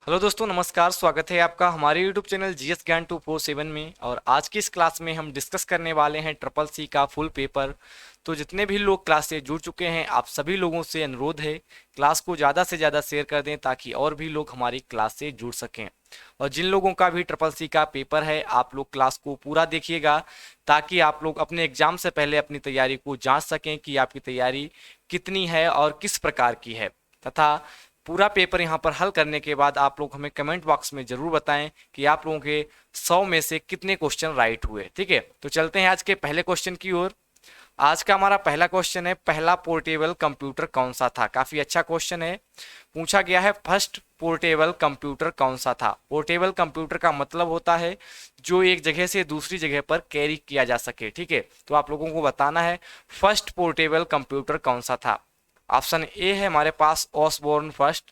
Hello दोस्तों, नमस्कार। स्वागत है आपका हमारे यूट्यूब चैनल जीएस ज्ञान 247 में। और आज की इस क्लास में हम डिस्कस करने वाले हैं ट्रिपल सी का फुल पेपर। तो जितने भी लोग क्लास से जुड़ चुके हैं, आप सभी लोगों से अनुरोध है क्लास को ज़्यादा से ज़्यादा शेयर कर दें ताकि और भी लोग हमारी क्लास से जुड़ सकें। और जिन लोगों का भी ट्रिपल सी का पेपर है, आप लोग क्लास को पूरा देखिएगा ताकि आप लोग अपने एग्जाम से पहले अपनी तैयारी को जांच सकें कि आपकी तैयारी कितनी है और किस प्रकार की है। तथा पूरा पेपर यहाँ पर हल करने के बाद आप लोग हमें कमेंट बॉक्स में जरूर बताएं कि आप लोगों के 100 में से कितने क्वेश्चन राइट हुए। ठीक है, तो चलते हैं आज के पहले क्वेश्चन की ओर। आज का हमारा पहला क्वेश्चन है, पहला पोर्टेबल कंप्यूटर कौन सा था। काफी अच्छा क्वेश्चन है। पूछा गया है फर्स्ट पोर्टेबल कंप्यूटर कौन सा था। पोर्टेबल कंप्यूटर का मतलब होता है जो एक जगह से दूसरी जगह पर कैरी किया जा सके। ठीक है, तो आप लोगों को बताना है फर्स्ट पोर्टेबल कंप्यूटर कौन सा था। ऑप्शन ए है हमारे पास ऑसबोर्न फर्स्ट,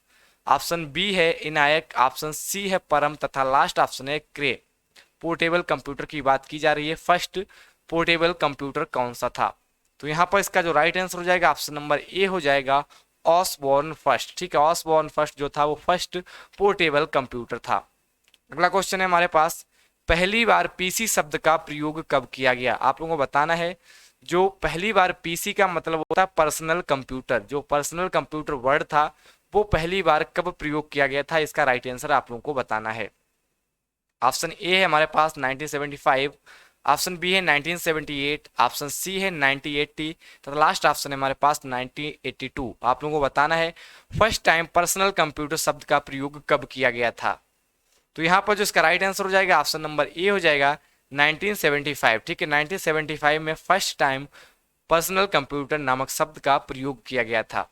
ऑप्शन बी है इनायक, ऑप्शन सी है परम तथा लास्ट ऑप्शन है क्रे। पोर्टेबल कंप्यूटर की बात की जा रही है, फर्स्ट पोर्टेबल कंप्यूटर कौन सा था। तो यहाँ पर इसका जो राइट आंसर हो जाएगा ऑप्शन नंबर ए हो जाएगा ऑसबोर्न फर्स्ट। ठीक है, ऑसबोर्न फर्स्ट जो था वो फर्स्ट पोर्टेबल कंप्यूटर था। अगला क्वेश्चन है हमारे पास, पहली बार पीसी शब्द का प्रयोग कब किया गया। आप लोगों को बताना है जो पहली बार पीसी का मतलब होता है पर्सनल कंप्यूटर, जो पर्सनल कंप्यूटर वर्ड था वो पहली बार कब प्रयोग किया गया था। इसका राइट आंसर आप लोगों को बताना है। ऑप्शन ए है हमारे पास 1975, ऑप्शन बी है 1978, ऑप्शन सी है 1980 तथा लास्ट ऑप्शन है हमारे पास 1982। आप लोगों को बताना है फर्स्ट टाइम पर्सनल कंप्यूटर शब्द का प्रयोग कब किया गया था। तो यहाँ पर जो इसका राइट आंसर हो जाएगा ऑप्शन नंबर ए हो जाएगा 1975। ठीक है, 1975 में फर्स्ट टाइम पर्सनल कंप्यूटर नामक शब्द का प्रयोग किया गया था।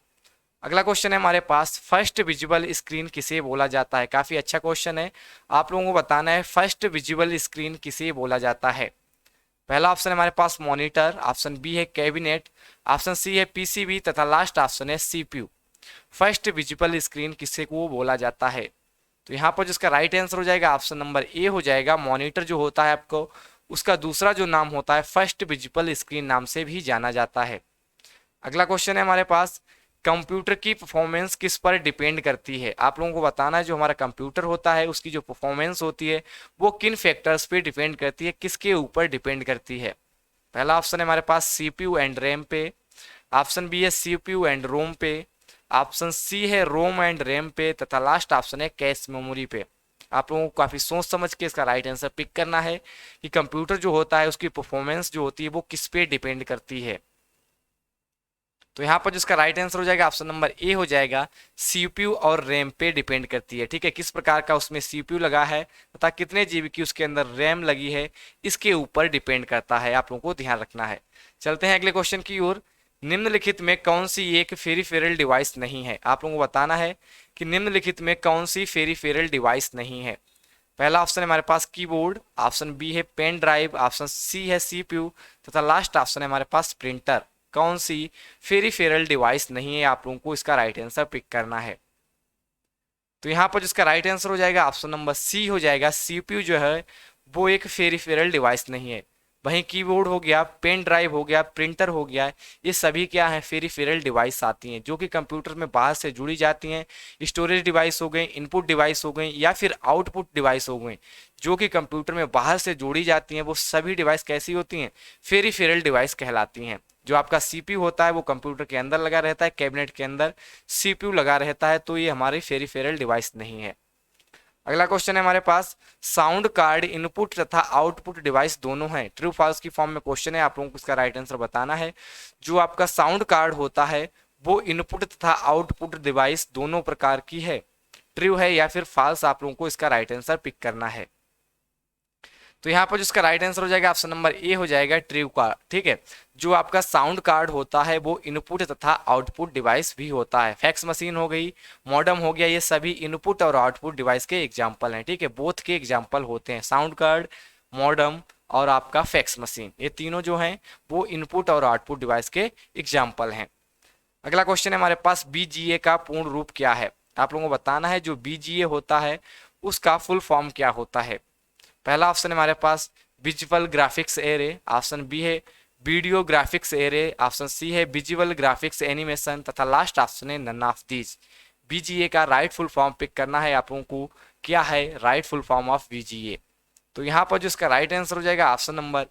अगला क्वेश्चन है हमारे पास, फर्स्ट विजुअल स्क्रीन किसे बोला जाता है। काफी अच्छा क्वेश्चन है। आप लोगों को बताना है फर्स्ट विजुअल स्क्रीन किसे बोला जाता है। पहला ऑप्शन है हमारे पास मॉनिटर, ऑप्शन बी है कैबिनेट, ऑप्शन सी है पीसीबी तथा लास्ट ऑप्शन है सीपीयू। फर्स्ट विजुअल स्क्रीन किसे को बोला जाता है। तो यहाँ पर जिसका राइट आंसर हो जाएगा ऑप्शन नंबर ए हो जाएगा मॉनिटर जो होता है आपको उसका दूसरा जो नाम होता है फर्स्ट विजुअल स्क्रीन नाम से भी जाना जाता है। अगला क्वेश्चन है हमारे पास, कंप्यूटर की परफॉर्मेंस किस पर डिपेंड करती है। आप लोगों को बताना है जो हमारा कंप्यूटर होता है उसकी जो परफॉर्मेंस होती है वो किन फैक्टर्स पे डिपेंड करती है, किसके ऊपर डिपेंड करती है। पहला ऑप्शन है हमारे पास सीपीयू एंड रैम पे, ऑप्शन बी है सीपीयू एंड रोम पे, ऑप्शन सी है रोम एंड रैम पे तथा लास्ट ऑप्शन है कैश मेमोरी पे। आप लोगों को काफी सोच समझ के इसका राइट आंसर पिक करना है कि कंप्यूटर जो होता है उसकी परफॉर्मेंस जो होती है वो किस पे डिपेंड करती है। तो यहाँ पर जिसका राइट आंसर हो जाएगा ऑप्शन नंबर ए हो जाएगा सीपीयू और रैम पे डिपेंड करती है। ठीक है, किस प्रकार का उसमें सीपीयू लगा है तथा कितने जीबी की उसके अंदर रैम लगी है इसके ऊपर डिपेंड करता है। आप लोगों को ध्यान रखना है। चलते हैं अगले क्वेश्चन की ओर। निम्नलिखित में कौन सी एक फेरिफेरल डिवाइस नहीं है। आप लोगों को बताना है कि निम्नलिखित में कौन सी फेरिफेरल डिवाइस नहीं है। पहला ऑप्शन है हमारे पास कीबोर्ड, ऑप्शन बी है पेन ड्राइव, ऑप्शन सी है सीपीयू तथा लास्ट ऑप्शन है हमारे पास प्रिंटर। कौन सी फेरिफेरल डिवाइस नहीं है, आप लोगों को इसका राइट आंसर पिक करना है। तो यहाँ पर जिसका राइट आंसर हो जाएगा ऑप्शन नंबर सी हो जाएगा सीपीयू जो है वो एक फेरिफेरल डिवाइस नहीं है। वहीं कीबोर्ड हो गया, पेन ड्राइव हो गया, प्रिंटर हो गया, ये सभी क्या है फेरिफेरल डिवाइस आती हैं जो कि कंप्यूटर में बाहर से जुड़ी जाती हैं। स्टोरेज डिवाइस हो गई, इनपुट डिवाइस हो गई या फिर आउटपुट डिवाइस हो गई जो कि कंप्यूटर में बाहर से जोड़ी जाती हैं। वो सभी डिवाइस कैसी होती हैं, फेरिफेरल डिवाइस कहलाती हैं। जो आपका सीपीयू होता है वो कंप्यूटर के अंदर लगा रहता है, कैबिनेट के अंदर सीपीयू लगा रहता है, तो ये हमारी फेरिफेरल डिवाइस नहीं है। अगला क्वेश्चन है हमारे पास, साउंड कार्ड इनपुट तथा आउटपुट डिवाइस दोनों हैं। ट्रू फॉल्स की फॉर्म में क्वेश्चन है, आप लोगों को इसका राइट आंसर बताना है। जो आपका साउंड कार्ड होता है वो इनपुट तथा आउटपुट डिवाइस दोनों प्रकार की है। ट्रू है या फिर फॉल्स, आप लोगों को इसका राइट आंसर पिक करना है। तो यहाँ पर जिसका राइट आंसर हो जाएगा ऑप्शन नंबर ए हो जाएगा ट्रू का। ठीक है, जो आपका साउंड कार्ड होता है वो इनपुट तथा आउटपुट डिवाइस भी होता है। फैक्स मशीन हो गई, मॉडेम हो गया, ये सभी इनपुट और आउटपुट डिवाइस के एग्जाम्पल हैं। ठीक है, बोथ के एग्जाम्पल होते हैं, साउंड कार्ड, मॉडेम और आपका फैक्स मशीन, ये तीनों जो हैं वो इनपुट और आउटपुट डिवाइस के एग्जाम्पल हैं। अगला क्वेश्चन है हमारे पास, बीजीए का पूर्ण रूप क्या है। आप लोगों को बताना है जो बीजीए होता है उसका फुल फॉर्म क्या होता है। पहला ऑप्शन है हमारे पास visual graphics array, option B है video graphics array, option C है विजुअल ग्राफिक्स एनिमेशन तथा लास्ट ऑप्शन है नन ऑफ दीज। बीजीए का राइट फुल फॉर्म पिक करना है आप लोगों को। क्या है right full form of BGA? तो यहाँ पर जो इसका राइट आंसर हो जाएगा ऑप्शन नंबर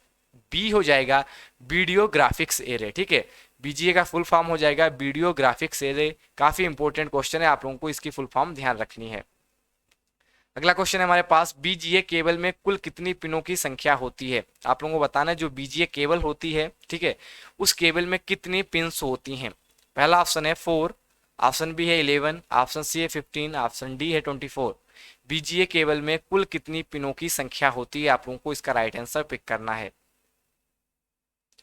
बी हो जाएगा, वीडियो ग्राफिक्स एरे। ठीक है, बीजीए का फुल फॉर्म हो जाएगा वीडियो ग्राफिक्स एरे। काफी इंपॉर्टेंट क्वेश्चन है, आप लोगों को इसकी फुल फॉर्म ध्यान रखनी है। अगला क्वेश्चन है हमारे पास, बीजीए केबल में कुल कितनी पिनों की संख्या होती है? आप लोगों को बताना है जो बीजीए केबल होती है, ठीक है, उस केबल में कितनी पिन्स होती हैं। पहला ऑप्शन है 4, ऑप्शन बी है 11, ऑप्शन सी है 15, ऑप्शन डी है 24। बीजीए केबल में कुल कितनी पिनों की संख्या होती है, आप लोगों को इसका राइट आंसर पिक करना है।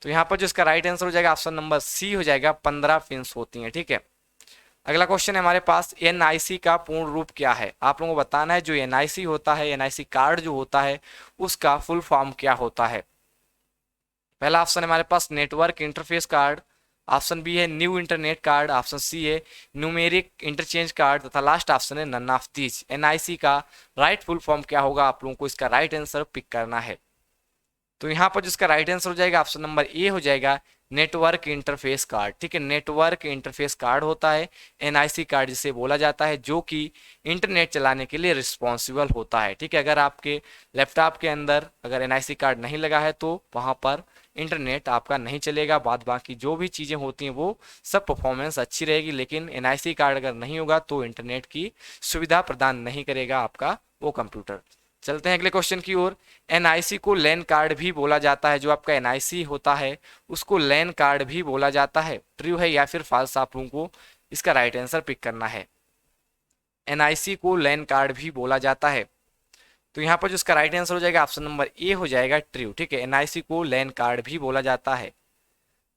तो यहाँ पर जो इसका राइट आंसर हो जाएगा ऑप्शन नंबर सी हो जाएगा, 15 पिन्स होती हैं। ठीक है, अगला क्वेश्चन है हमारे पास, एनआईसी का पूर्ण रूप क्या है? आप लोगों को बताना है जो एनआईसी होता है, एनआईसी कार्ड जो होता है उसका फुल फॉर्म क्या होता है। पहला ऑप्शन है हमारे पास network interface card, option B है new internet card, option C है न्यूमेरिक इंटरचेंज कार्ड तथा लास्ट ऑप्शन है नन ऑफ दीज। एनआईसी का राइट फुल फॉर्म क्या होगा, आप लोगों को इसका राइट आंसर पिक करना है। तो यहाँ पर जिसका राइट आंसर हो जाएगा ऑप्शन नंबर ए हो जाएगा, नेटवर्क इंटरफेस कार्ड। ठीक है, नेटवर्क इंटरफेस कार्ड होता है एनआईसी कार्ड जिसे बोला जाता है, जो कि इंटरनेट चलाने के लिए रिस्पॉन्सिबल होता है। ठीक है, अगर आपके लैपटॉप के अंदर अगर एनआईसी कार्ड नहीं लगा है तो वहाँ पर इंटरनेट आपका नहीं चलेगा, बाद बाकी जो भी चीज़ें होती हैं वो सब परफॉर्मेंस अच्छी रहेगी, लेकिन एनआईसी कार्ड अगर नहीं होगा तो इंटरनेट की सुविधा प्रदान नहीं करेगा आपका वो कंप्यूटर। चलते हैं अगले क्वेश्चन की ओर। एनआईसी को लैन कार्ड भी बोला जाता है, जो आपका एनआईसी होता है उसको लैन कार्ड भी बोला जाता है। ट्रू है या फिर फॉल्स, आप लोगों को इसका राइट आंसर पिक करना है। एनआईसी को लैन कार्ड भी बोला जाता है, तो यहाँ पर जो इसका राइट आंसर हो जाएगा ऑप्शन नंबर ए हो जाएगा, ट्रू। ठीक है, एनआईसी को लैन कार्ड भी बोला जाता है।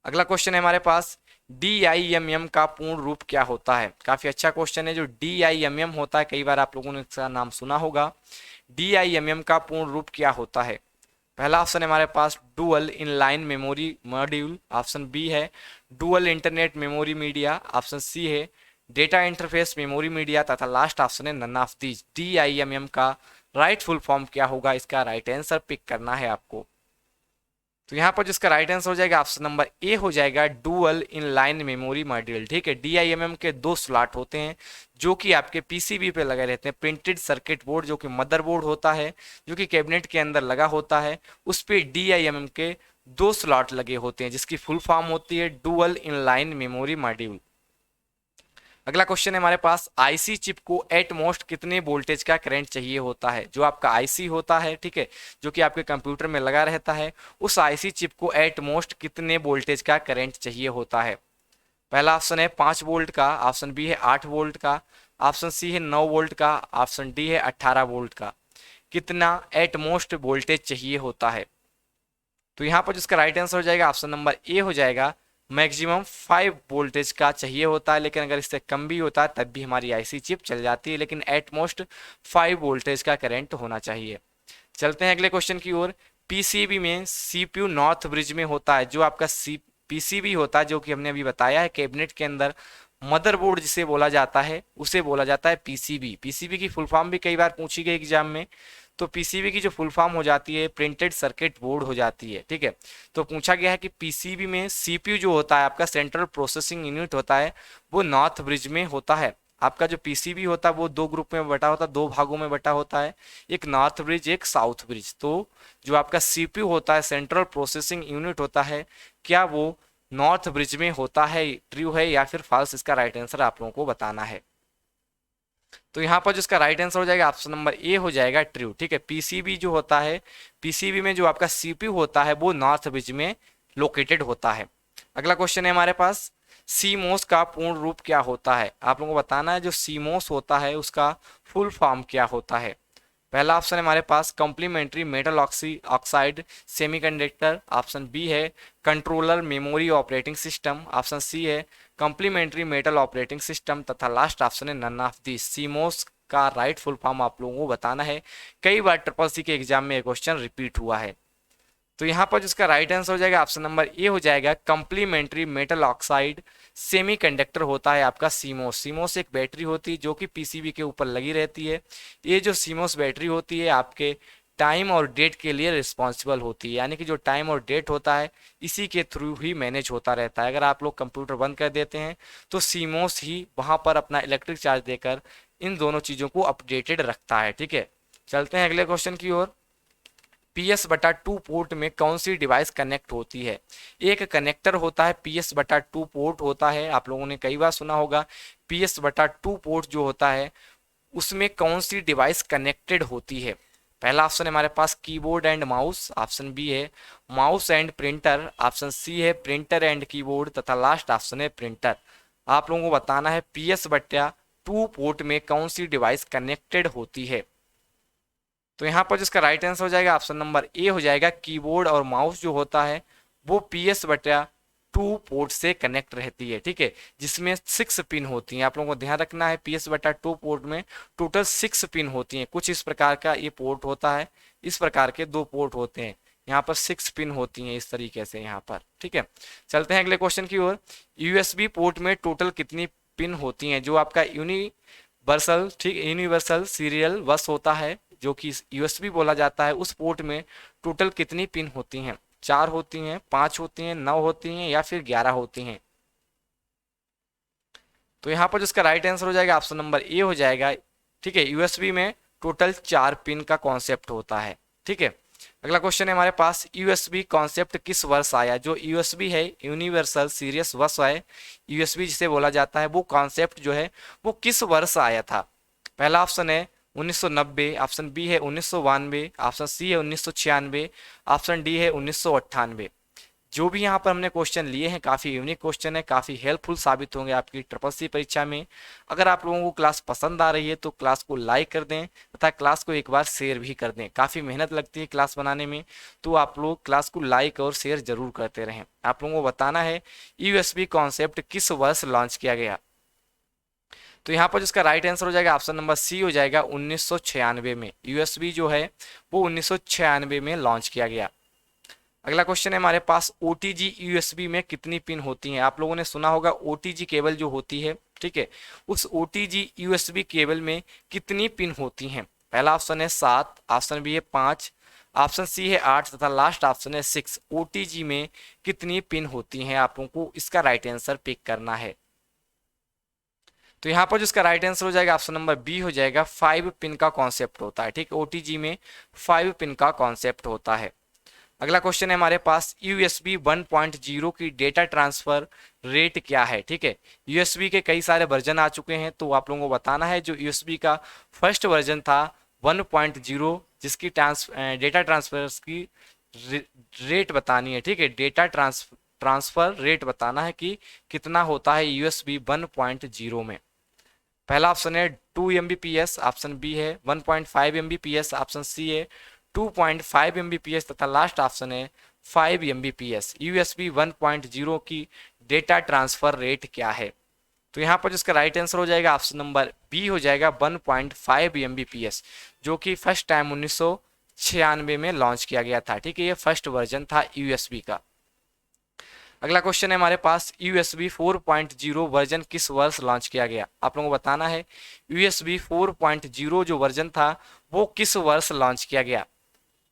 अगला क्वेश्चन है हमारे पास, DIMM का पूर्ण रूप क्या होता है? काफी अच्छा क्वेश्चन है। जो DIMM होता है, कई बार आप लोगों ने इसका नाम सुना होगा। DIMM का पूर्ण रूप क्या होता है? पहला ऑप्शन है हमारे पास dual inline memory module, option B है dual internet memory media, option C है डेटा इंटरफेस मेमोरी मीडिया तथा लास्ट ऑप्शन है नन ऑफ दीज। DIMM का राइट फुल फॉर्म क्या होगा, इसका राइट आंसर पिक करना है आपको। तो यहाँ पर जिसका राइट आंसर हो जाएगा ऑप्शन नंबर ए हो जाएगा, डुअल इनलाइन मेमोरी मॉड्यूल। ठीक है, DIMM के 2 स्लॉट होते हैं जो कि आपके पीसीबी पे लगे रहते हैं। प्रिंटेड सर्किट बोर्ड जो कि मदरबोर्ड होता है, जो कि कैबिनेट के अंदर लगा होता है, उस पे DIMM के 2 स्लॉट लगे होते हैं, जिसकी फुल फॉर्म होती है डुअल इनलाइन मेमोरी मॉड्यूल। अगला क्वेश्चन है हमारे पास, आईसी चिप को एट मोस्ट कितने वोल्टेज का करंट चाहिए होता है? जो आपका आईसी होता है, ठीक है, जो कि आपके कंप्यूटर में लगा रहता है, उस आईसी चिप को एट मोस्ट कितने वोल्टेज का करंट चाहिए होता है? पहला ऑप्शन है 5 वोल्ट का, ऑप्शन बी है 8 वोल्ट का, ऑप्शन सी है 9 वोल्ट का, ऑप्शन डी है 18 वोल्ट का। कितना एट मोस्ट वोल्टेज चाहिए होता है? तो यहाँ पर जिसका राइट आंसर हो जाएगा ऑप्शन नंबर ए हो जाएगा, मैक्सिमम 5 वोल्टेज का चाहिए होता है, लेकिन अगर इससे कम भी होता है तब भी हमारी आईसी चिप चल जाती है, लेकिन एट मोस्ट 5 वोल्टेज का करंट होना चाहिए। चलते हैं अगले क्वेश्चन की ओर। पीसीबी में सीपीयू नॉर्थ ब्रिज में होता है, जो आपका पीसीबी होता है, जो कि हमने अभी बताया है कैबिनेट के अंदर मदरबोर्ड जिसे बोला जाता है, उसे बोला जाता है पीसीबी। पीसीबी की फुल फॉर्म भी कई बार पूछी गई एग्जाम में, तो पीसीबी की जो फुल फॉर्म हो जाती है प्रिंटेड सर्किट बोर्ड हो जाती है। ठीक है, तो पूछा गया है कि पीसीबी में सीपीयू जो होता है आपका सेंट्रल प्रोसेसिंग यूनिट होता है, वो नॉर्थ ब्रिज में होता है। आपका जो पीसीबी होता है वो 2 ग्रुप में बटा होता है, 2 भागों में बटा होता है, एक नॉर्थ ब्रिज एक साउथ ब्रिज। तो जो आपका सीपीयू होता है सेंट्रल प्रोसेसिंग यूनिट होता है, क्या वो नॉर्थ ब्रिज में होता है? ट्रू है या फिर फॉल्स, इसका राइट आंसर आप लोगों को बताना है। तो यहाँ पर जिसका राइट आंसर हो जाएगा ऑप्शन नंबर ए हो जाएगा, ट्रू। ठीक है, पीसीबी जो होता है, पीसीबी में जो आपका सीपीयू होता है वो नॉर्थ ब्रिज में लोकेटेड होता है। अगला क्वेश्चन है हमारे पास, सीमोस का पूर्ण रूप क्या होता है? आप लोगों को बताना है जो सीमोस होता है उसका फुल फॉर्म क्या होता है। पहला ऑप्शन है हमारे पास complementary metal oxide semiconductor, option B है controller memory operating system, option C है कॉम्प्लीमेंट्री मेटल ऑपरेटिंग सिस्टम तथा लास्ट ऑप्शन है नन ऑफ दिस। सीमोस का राइट फुल फॉर्म आप लोगों को बताना है। कई बार ट्रिपल सी के एग्जाम में ये क्वेश्चन रिपीट हुआ है। तो यहाँ पर जिसका राइट आंसर हो जाएगा ऑप्शन नंबर ए हो जाएगा, कॉम्प्लीमेंट्री मेटल ऑक्साइड सेमीकंडक्टर होता है आपका सीमोस। सीमोस एक बैटरी होती है जो कि पीसीबी के ऊपर लगी रहती है। ये जो सीमोस बैटरी होती है आपके टाइम और डेट के लिए रिस्पॉन्सिबल होती है, यानी कि जो टाइम और डेट होता है इसी के थ्रू ही मैनेज होता रहता है। अगर आप लोग कंप्यूटर बंद कर देते हैं तो सीमोस ही वहां पर अपना इलेक्ट्रिक चार्ज देकर इन दोनों चीज़ों को अपडेटेड रखता है। ठीक है, चलते हैं अगले क्वेश्चन की ओर। PS बटा 2 पोर्ट में कौन सी डिवाइस कनेक्ट होती है? एक कनेक्टर होता है, PS बटा 2 पोर्ट होता है, आप लोगों ने कई बार सुना होगा। PS बटा 2 पोर्ट जो होता है उसमें कौन सी डिवाइस कनेक्टेड होती है? पहला ऑप्शन है हमारे पास keyboard and mouse, option B है mouse and printer, option C है प्रिंटर एंड कीबोर्ड, तथा लास्ट ऑप्शन है प्रिंटर। आप लोगों को बताना है PS बटा 2 पोर्ट में कौन सी डिवाइस कनेक्टेड होती है। तो यहाँ पर जिसका राइट आंसर हो जाएगा ऑप्शन नंबर ए हो जाएगा। कीबोर्ड और माउस जो होता है वो PS बटा 2 पोर्ट से कनेक्ट रहती है। ठीक है, जिसमें 6 पिन होती हैं। आप लोगों को ध्यान रखना है PS बटा 2 पोर्ट में टोटल 6 पिन होती हैं। कुछ इस प्रकार का ये पोर्ट होता है, इस प्रकार के 2 पोर्ट होते हैं। यहाँ पर 6 पिन होती हैं इस तरीके से यहाँ पर। ठीक है, चलते हैं अगले क्वेश्चन की ओर। USB पोर्ट में टोटल कितनी पिन होती हैं? जो आपका यूनिवर्सल, ठीक, यूनिवर्सल सीरियल बस होता है जो कि USB बोला जाता है, उस पोर्ट में टोटल कितनी पिन होती हैं? 4 होती हैं, 5 होती हैं, 9 होती हैं या फिर 11 होती हैं? तो यहाँ पर जिसका राइट आंसर हो जाएगा ऑप्शन नंबर ए हो जाएगा। ठीक है, USB में टोटल 4 पिन का कॉन्सेप्ट होता है। ठीक है, अगला क्वेश्चन है हमारे पास, USB कॉन्सेप्ट किस वर्ष आया? जो USB है, यूनिवर्सल सीरियस बस है, USB जिसे बोला जाता है, वो कॉन्सेप्ट जो है वो किस वर्ष आया था? पहला ऑप्शन है 1990, ऑप्शन बी है 1992, ऑप्शन सी है 1996, ऑप्शन डी है 1998। जो भी यहाँ पर हमने क्वेश्चन लिए हैं काफ़ी यूनिक क्वेश्चन है, काफ़ी हेल्पफुल साबित होंगे आपकी ट्रिपल सी परीक्षा में। अगर आप लोगों को क्लास पसंद आ रही है तो क्लास को लाइक कर दें तथा क्लास को एक बार शेयर भी कर दें। काफ़ी मेहनत लगती है क्लास बनाने में, तो आप लोग क्लास को लाइक और शेयर जरूर करते रहें। आप लोगों को बताना है USB कॉन्सेप्ट किस वर्ष लॉन्च किया गया? तो यहाँ पर जिसका राइट आंसर हो जाएगा ऑप्शन नंबर सी हो जाएगा 1996 में। USB जो है वो 1996 में लॉन्च किया गया। अगला क्वेश्चन है हमारे पास, OTG USB में कितनी पिन होती हैं? आप लोगों ने सुना होगा OTG केबल जो होती है, ठीक है, उस OTG USB केबल में कितनी पिन होती हैं? पहला ऑप्शन है 7, ऑप्शन बी है 5, ऑप्शन सी है 8 तथा लास्ट ऑप्शन है 6। OTG में कितनी पिन होती हैं? आप लोगों को इसका राइट आंसर पिक करना है। तो यहाँ पर जिसका राइट आंसर हो जाएगा ऑप्शन नंबर बी हो जाएगा। 5 पिन का कॉन्सेप्ट होता है। ठीक, OTG में 5 पिन का कॉन्सेप्ट होता है। अगला क्वेश्चन है हमारे पास, USB 1.0 की डेटा ट्रांसफर रेट क्या है? ठीक है, USB के कई सारे वर्जन आ चुके हैं, तो आप लोगों को बताना है जो USB का फर्स्ट वर्जन था 1.0, जिसकी डेटा ट्रांसफर की रेट बतानी है। ठीक है, डेटा ट्रांसफर रेट बताना है कि कितना होता है USB 1.0 में। पहला ऑप्शन है 2 MBPS, ऑप्शन बी है 1.5 MBPS, ऑप्शन सी है 2.5 MBPS तथा लास्ट ऑप्शन है 5 MBPS। USB 1.0 की डेटा ट्रांसफर रेट क्या है? तो यहाँ पर जिसका राइट आंसर हो जाएगा ऑप्शन नंबर बी हो जाएगा 1.5 MBPS, जो कि फर्स्ट टाइम 1996 में लॉन्च किया गया था। ठीक है, ये फर्स्ट वर्जन था USB का। अगला क्वेश्चन है हमारे पास, USB 4.0 वर्जन किस वर्ष लॉन्च किया गया? आप लोगों को बताना है USB 4.0 जो वर्जन था वो किस वर्ष लॉन्च किया गया?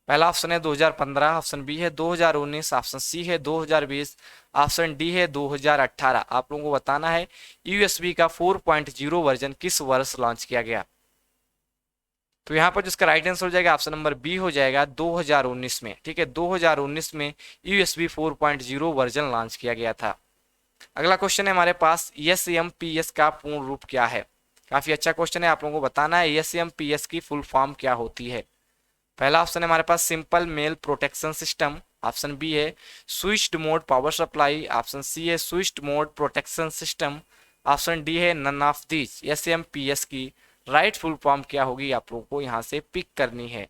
पहला ऑप्शन है 2015, ऑप्शन बी है 2019, ऑप्शन सी है 2020, ऑप्शन डी है 2018। आप लोगों को बताना है USB का 4.0 वर्जन किस वर्ष लॉन्च किया गया? तो यहाँ पर जिसका राइट आंसर हो जाएगा ऑप्शन नंबर बी हो जाएगा 2019 में। ठीक है, 2019 में USB 4.0 वर्जन लॉन्च किया गया था। अगला क्वेश्चन है हमारे पास, SMPS का पूर्ण रूप क्या है? काफी अच्छा क्वेश्चन है, आप लोगों को बताना है SMPS की फुल फॉर्म क्या होती है। पहला ऑप्शन है हमारे पास simple mail protection system, option B है switched mode power supply, option C है switched mode protection system, option D है नन ऑफ दिस। SMPS की राइट फुल फॉर्म क्या होगी आप लोगों को यहाँ से पिक करनी है।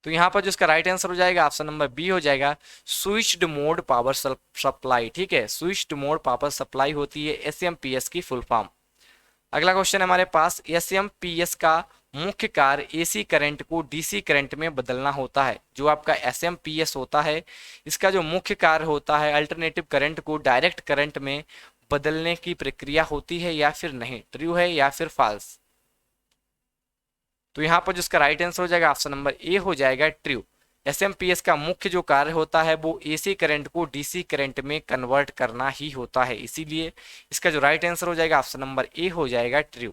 तो यहाँ पर जिसका राइट आंसर हो जाएगा ऑप्शन नंबर बी हो जाएगा स्विच्ड मोड पावर सप्लाई। ठीक है, स्विच्ड मोड पावर सप्लाई होती है SMPS की फुल फॉर्म। अगला क्वेश्चन है हमारे पास, SMPS का मुख्य कार्य AC करंट को DC करंट में बदलना होता है। जो आपका SMPS होता है इसका जो मुख्य कार्य होता है अल्टरनेटिव करंट को डायरेक्ट करंट में बदलने की प्रक्रिया होती है या फिर नहीं? ट्रू है या फिर फॉल्स? तो यहाँ पर जिसका राइट आंसर हो जाएगा ऑप्शन नंबर ए हो जाएगा ट्रू। एसएमपीएस का मुख्य जो कार्य होता है वो एसी करंट को डीसी करंट में कन्वर्ट करना ही होता है, इसीलिए इसका जो राइट आंसर हो जाएगा ऑप्शन नंबर ए हो जाएगा ट्रू।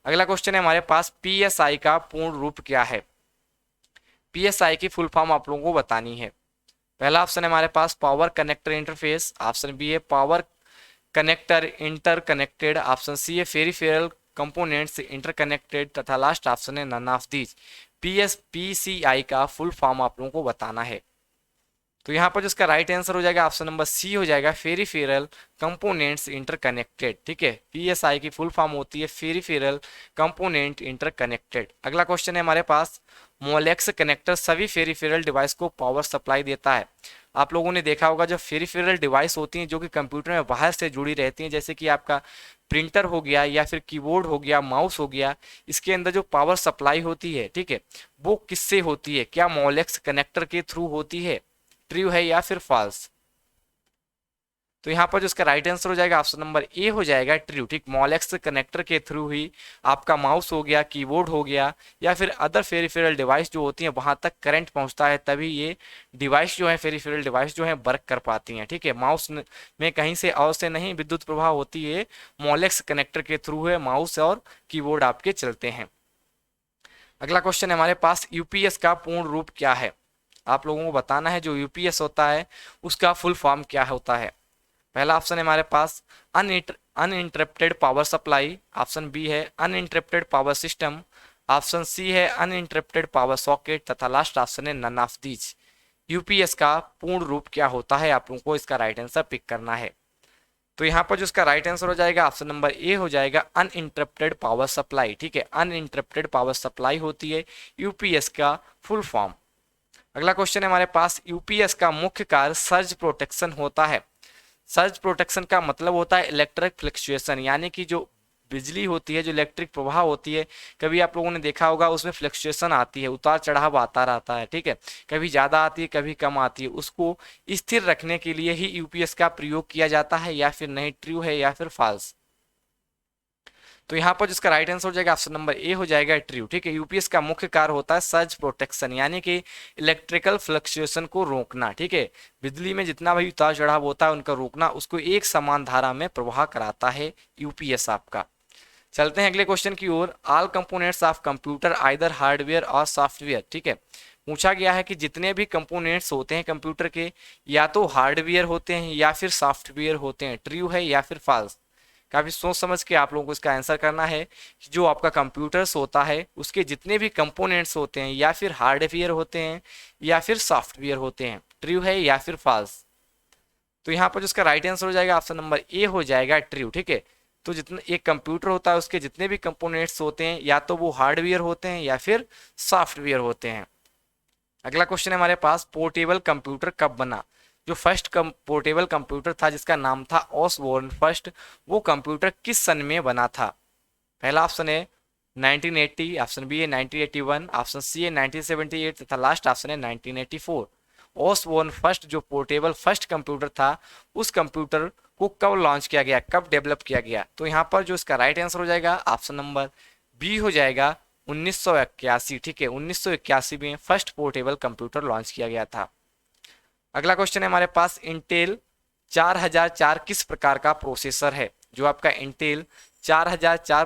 अगला क्वेश्चन है हमारे पास, पीएसआई का पूर्ण रूप क्या है? पीएसआई की फुल फॉर्म आप लोगों को बतानी है। पहला ऑप्शन है हमारे पास power connector interface, option B है power connector interconnected, option C है पेरिफेरल कंपोनेंट्स इंटरकनेक्टेड, तथा लास्ट ऑप्शन है नन ऑफ दीज। पीसीआई का फुल फॉर्म आप लोगों को बताना है। तो यहाँ पर जिसका राइट आंसर हो जाएगा ऑप्शन नंबर सी हो जाएगा पेरिफेरल कंपोनेंट्स इंटरकनेक्टेड। ठीक है, पीएसआई की फुल फॉर्म होती है पेरिफेरल कंपोनेंट इंटरकनेक्टेड। अगला क्वेश्चन है हमारे पास, मोलेक्स कनेक्टर सभी पेरिफेरल डिवाइस को पावर सप्लाई देता है। आप लोगों ने देखा होगा जब पेरिफेरल डिवाइस होती हैं जो कि कंप्यूटर में बाहर से जुड़ी रहती हैं, जैसे कि आपका प्रिंटर हो गया या फिर कीबोर्ड हो गया, माउस हो गया, इसके अंदर जो पावर सप्लाई होती है, ठीक है, वो किससे होती है? क्या मोलेक्स कनेक्टर के थ्रू होती है? ट्रू है या फिर फॉल्स? तो यहाँ पर जो इसका राइट आंसर हो जाएगा ऑप्शन नंबर ए हो जाएगा ट्रू। ठीक, मोलेक्स कनेक्टर के थ्रू ही आपका माउस हो गया, कीबोर्ड हो गया या फिर अदर पेरिफेरल डिवाइस जो होती हैं वहां तक करंट पहुंचता है, तभी ये डिवाइस जो है पेरिफेरल डिवाइस जो है वर्क कर पाती हैं। ठीक है, माउस में कहीं से और से नहीं विद्युत प्रवाह होती है, मोलेक्स कनेक्टर के थ्रू है माउस और कीबोर्ड आपके चलते हैं। अगला क्वेश्चन है हमारे पास, यूपीएस का पूर्ण रूप क्या है? आप लोगों को बताना है जो यूपीएस होता है उसका फुल फॉर्म क्या होता है। पहला ऑप्शन है हमारे पास uninterrupted power supply, option B है uninterrupted power system, option C है अनइंटरप्टेड पावर सॉकेट, तथा लास्ट ऑप्शन है नन ऑफ दीज। यूपीएस का पूर्ण रूप क्या होता है, आप लोगों को इसका राइट आंसर पिक करना है। तो यहाँ पर जो इसका राइट आंसर हो जाएगा ऑप्शन नंबर ए हो जाएगा अनइंटरप्टेड पावर सप्लाई। ठीक है, अनइंटरप्टेड पावर सप्लाई होती है यूपीएस का फुल फॉर्म। अगला क्वेश्चन है हमारे पास, यूपीएस का मुख्य कार्य सर्ज प्रोटेक्शन होता है। सर्ज प्रोटेक्शन का मतलब होता है इलेक्ट्रिक फ्लक्चुएशन, यानी कि जो बिजली होती है, जो इलेक्ट्रिक प्रवाह होती है, कभी आप लोगों ने देखा होगा उसमें फ्लक्चुएशन आती है, उतार चढ़ाव आता रहता है। ठीक है, कभी ज़्यादा आती है कभी कम आती है, उसको स्थिर रखने के लिए ही यूपीएस का प्रयोग किया जाता है, या फिर नहीं? ट्रू है या फिर फॉल्स? तो यहाँ पर जिसका राइट आंसर हो जाएगा ऑप्शन नंबर ए हो जाएगा ट्रू। ठीक है, यूपीएस का मुख्य कार्य होता है सर्ज प्रोटेक्शन, यानी कि इलेक्ट्रिकल फ्लक्चुएशन को रोकना। ठीक है, बिजली में जितना भी उतार चढ़ाव होता है उनका रोकना, उसको एक समान धारा में प्रवाह कराता है यूपीएस आपका। चलते हैं अगले क्वेश्चन की ओर। All components of computer either hardware और सॉफ्टवेयर। ठीक है, पूछा गया है कि जितने भी कंपोनेंट्स होते हैं कंप्यूटर के, या तो हार्डवेयर होते हैं या फिर सॉफ्टवेयर होते हैं। ट्रू है या फिर फॉल्स? काफी सोच समझ के आप लोगों को इसका आंसर करना है कि जो आपका कंप्यूटर्स होता है उसके जितने भी कंपोनेंट्स होते हैं या फिर हार्डवेयर होते हैं या फिर सॉफ्टवेयर होते हैं। ट्रू है या फिर फॉल्स? तो यहाँ पर जो इसका राइट आंसर हो जाएगा ऑप्शन नंबर ए हो जाएगा ट्रू। ठीक है, तो जितना एक कंप्यूटर होता है उसके जितने भी कंपोनेंट्स होते हैं या तो वो हार्डवेयर होते हैं या फिर सॉफ्टवेयर होते हैं। अगला क्वेश्चन है हमारे पास, पोर्टेबल कंप्यूटर कब बना? जो फर्स्ट पोर्टेबल कंप्यूटर था जिसका नाम था ऑसबोर्न फर्स्ट, वो कंप्यूटर किस सन में बना था? पहला ऑप्शन है 1980, ऑप्शन बी है 1981, ऑप्शन सी है 1978, तथा लास्ट ऑप्शन है 1984। ऑसबोर्न फर्स्ट जो पोर्टेबल फर्स्ट कंप्यूटर था, उस कंप्यूटर को कब लॉन्च किया गया, कब डेवलप किया गया? तो यहाँ पर जो इसका राइट आंसर हो जाएगा ऑप्शन नंबर बी हो जाएगा 1981। ठीक है, 1981 में फर्स्ट पोर्टेबल कंप्यूटर लॉन्च किया गया था। अगला क्वेश्चन है हमारे पास, इंटेल 4004 किस प्रकार का प्रोसेसर है? जो आपका इंटेल 4004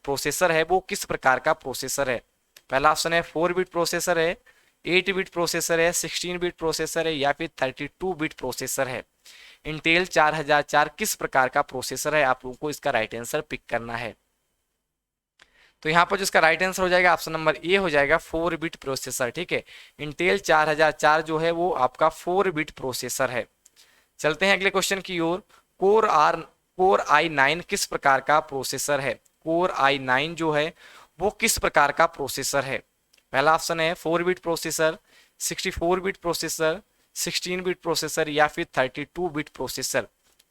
प्रोसेसर है वो किस प्रकार का प्रोसेसर है? पहला ऑप्शन है 4 बिट प्रोसेसर है, 8 बिट प्रोसेसर है, 16 बिट प्रोसेसर है, या फिर 32 बिट प्रोसेसर है। इंटेल 4004 किस प्रकार का प्रोसेसर है, आप लोगों को इसका राइट आंसर पिक करना है। तो यहाँ पर जिसका राइट आंसर हो जाएगा ऑप्शन नंबर ए हो जाएगा 4 बिट प्रोसेसर। ठीक है, इंटेल 4004 जो है वो आपका 4 बिट प्रोसेसर है। चलते हैं अगले क्वेश्चन की ओर। कोर i9 किस प्रकार का प्रोसेसर है? कोर i9 जो है वो किस प्रकार का प्रोसेसर है? पहला ऑप्शन है 4 bit processor, 64 bit processor, 16 bit processor, या फिर 32 बिट प्रोसेसर।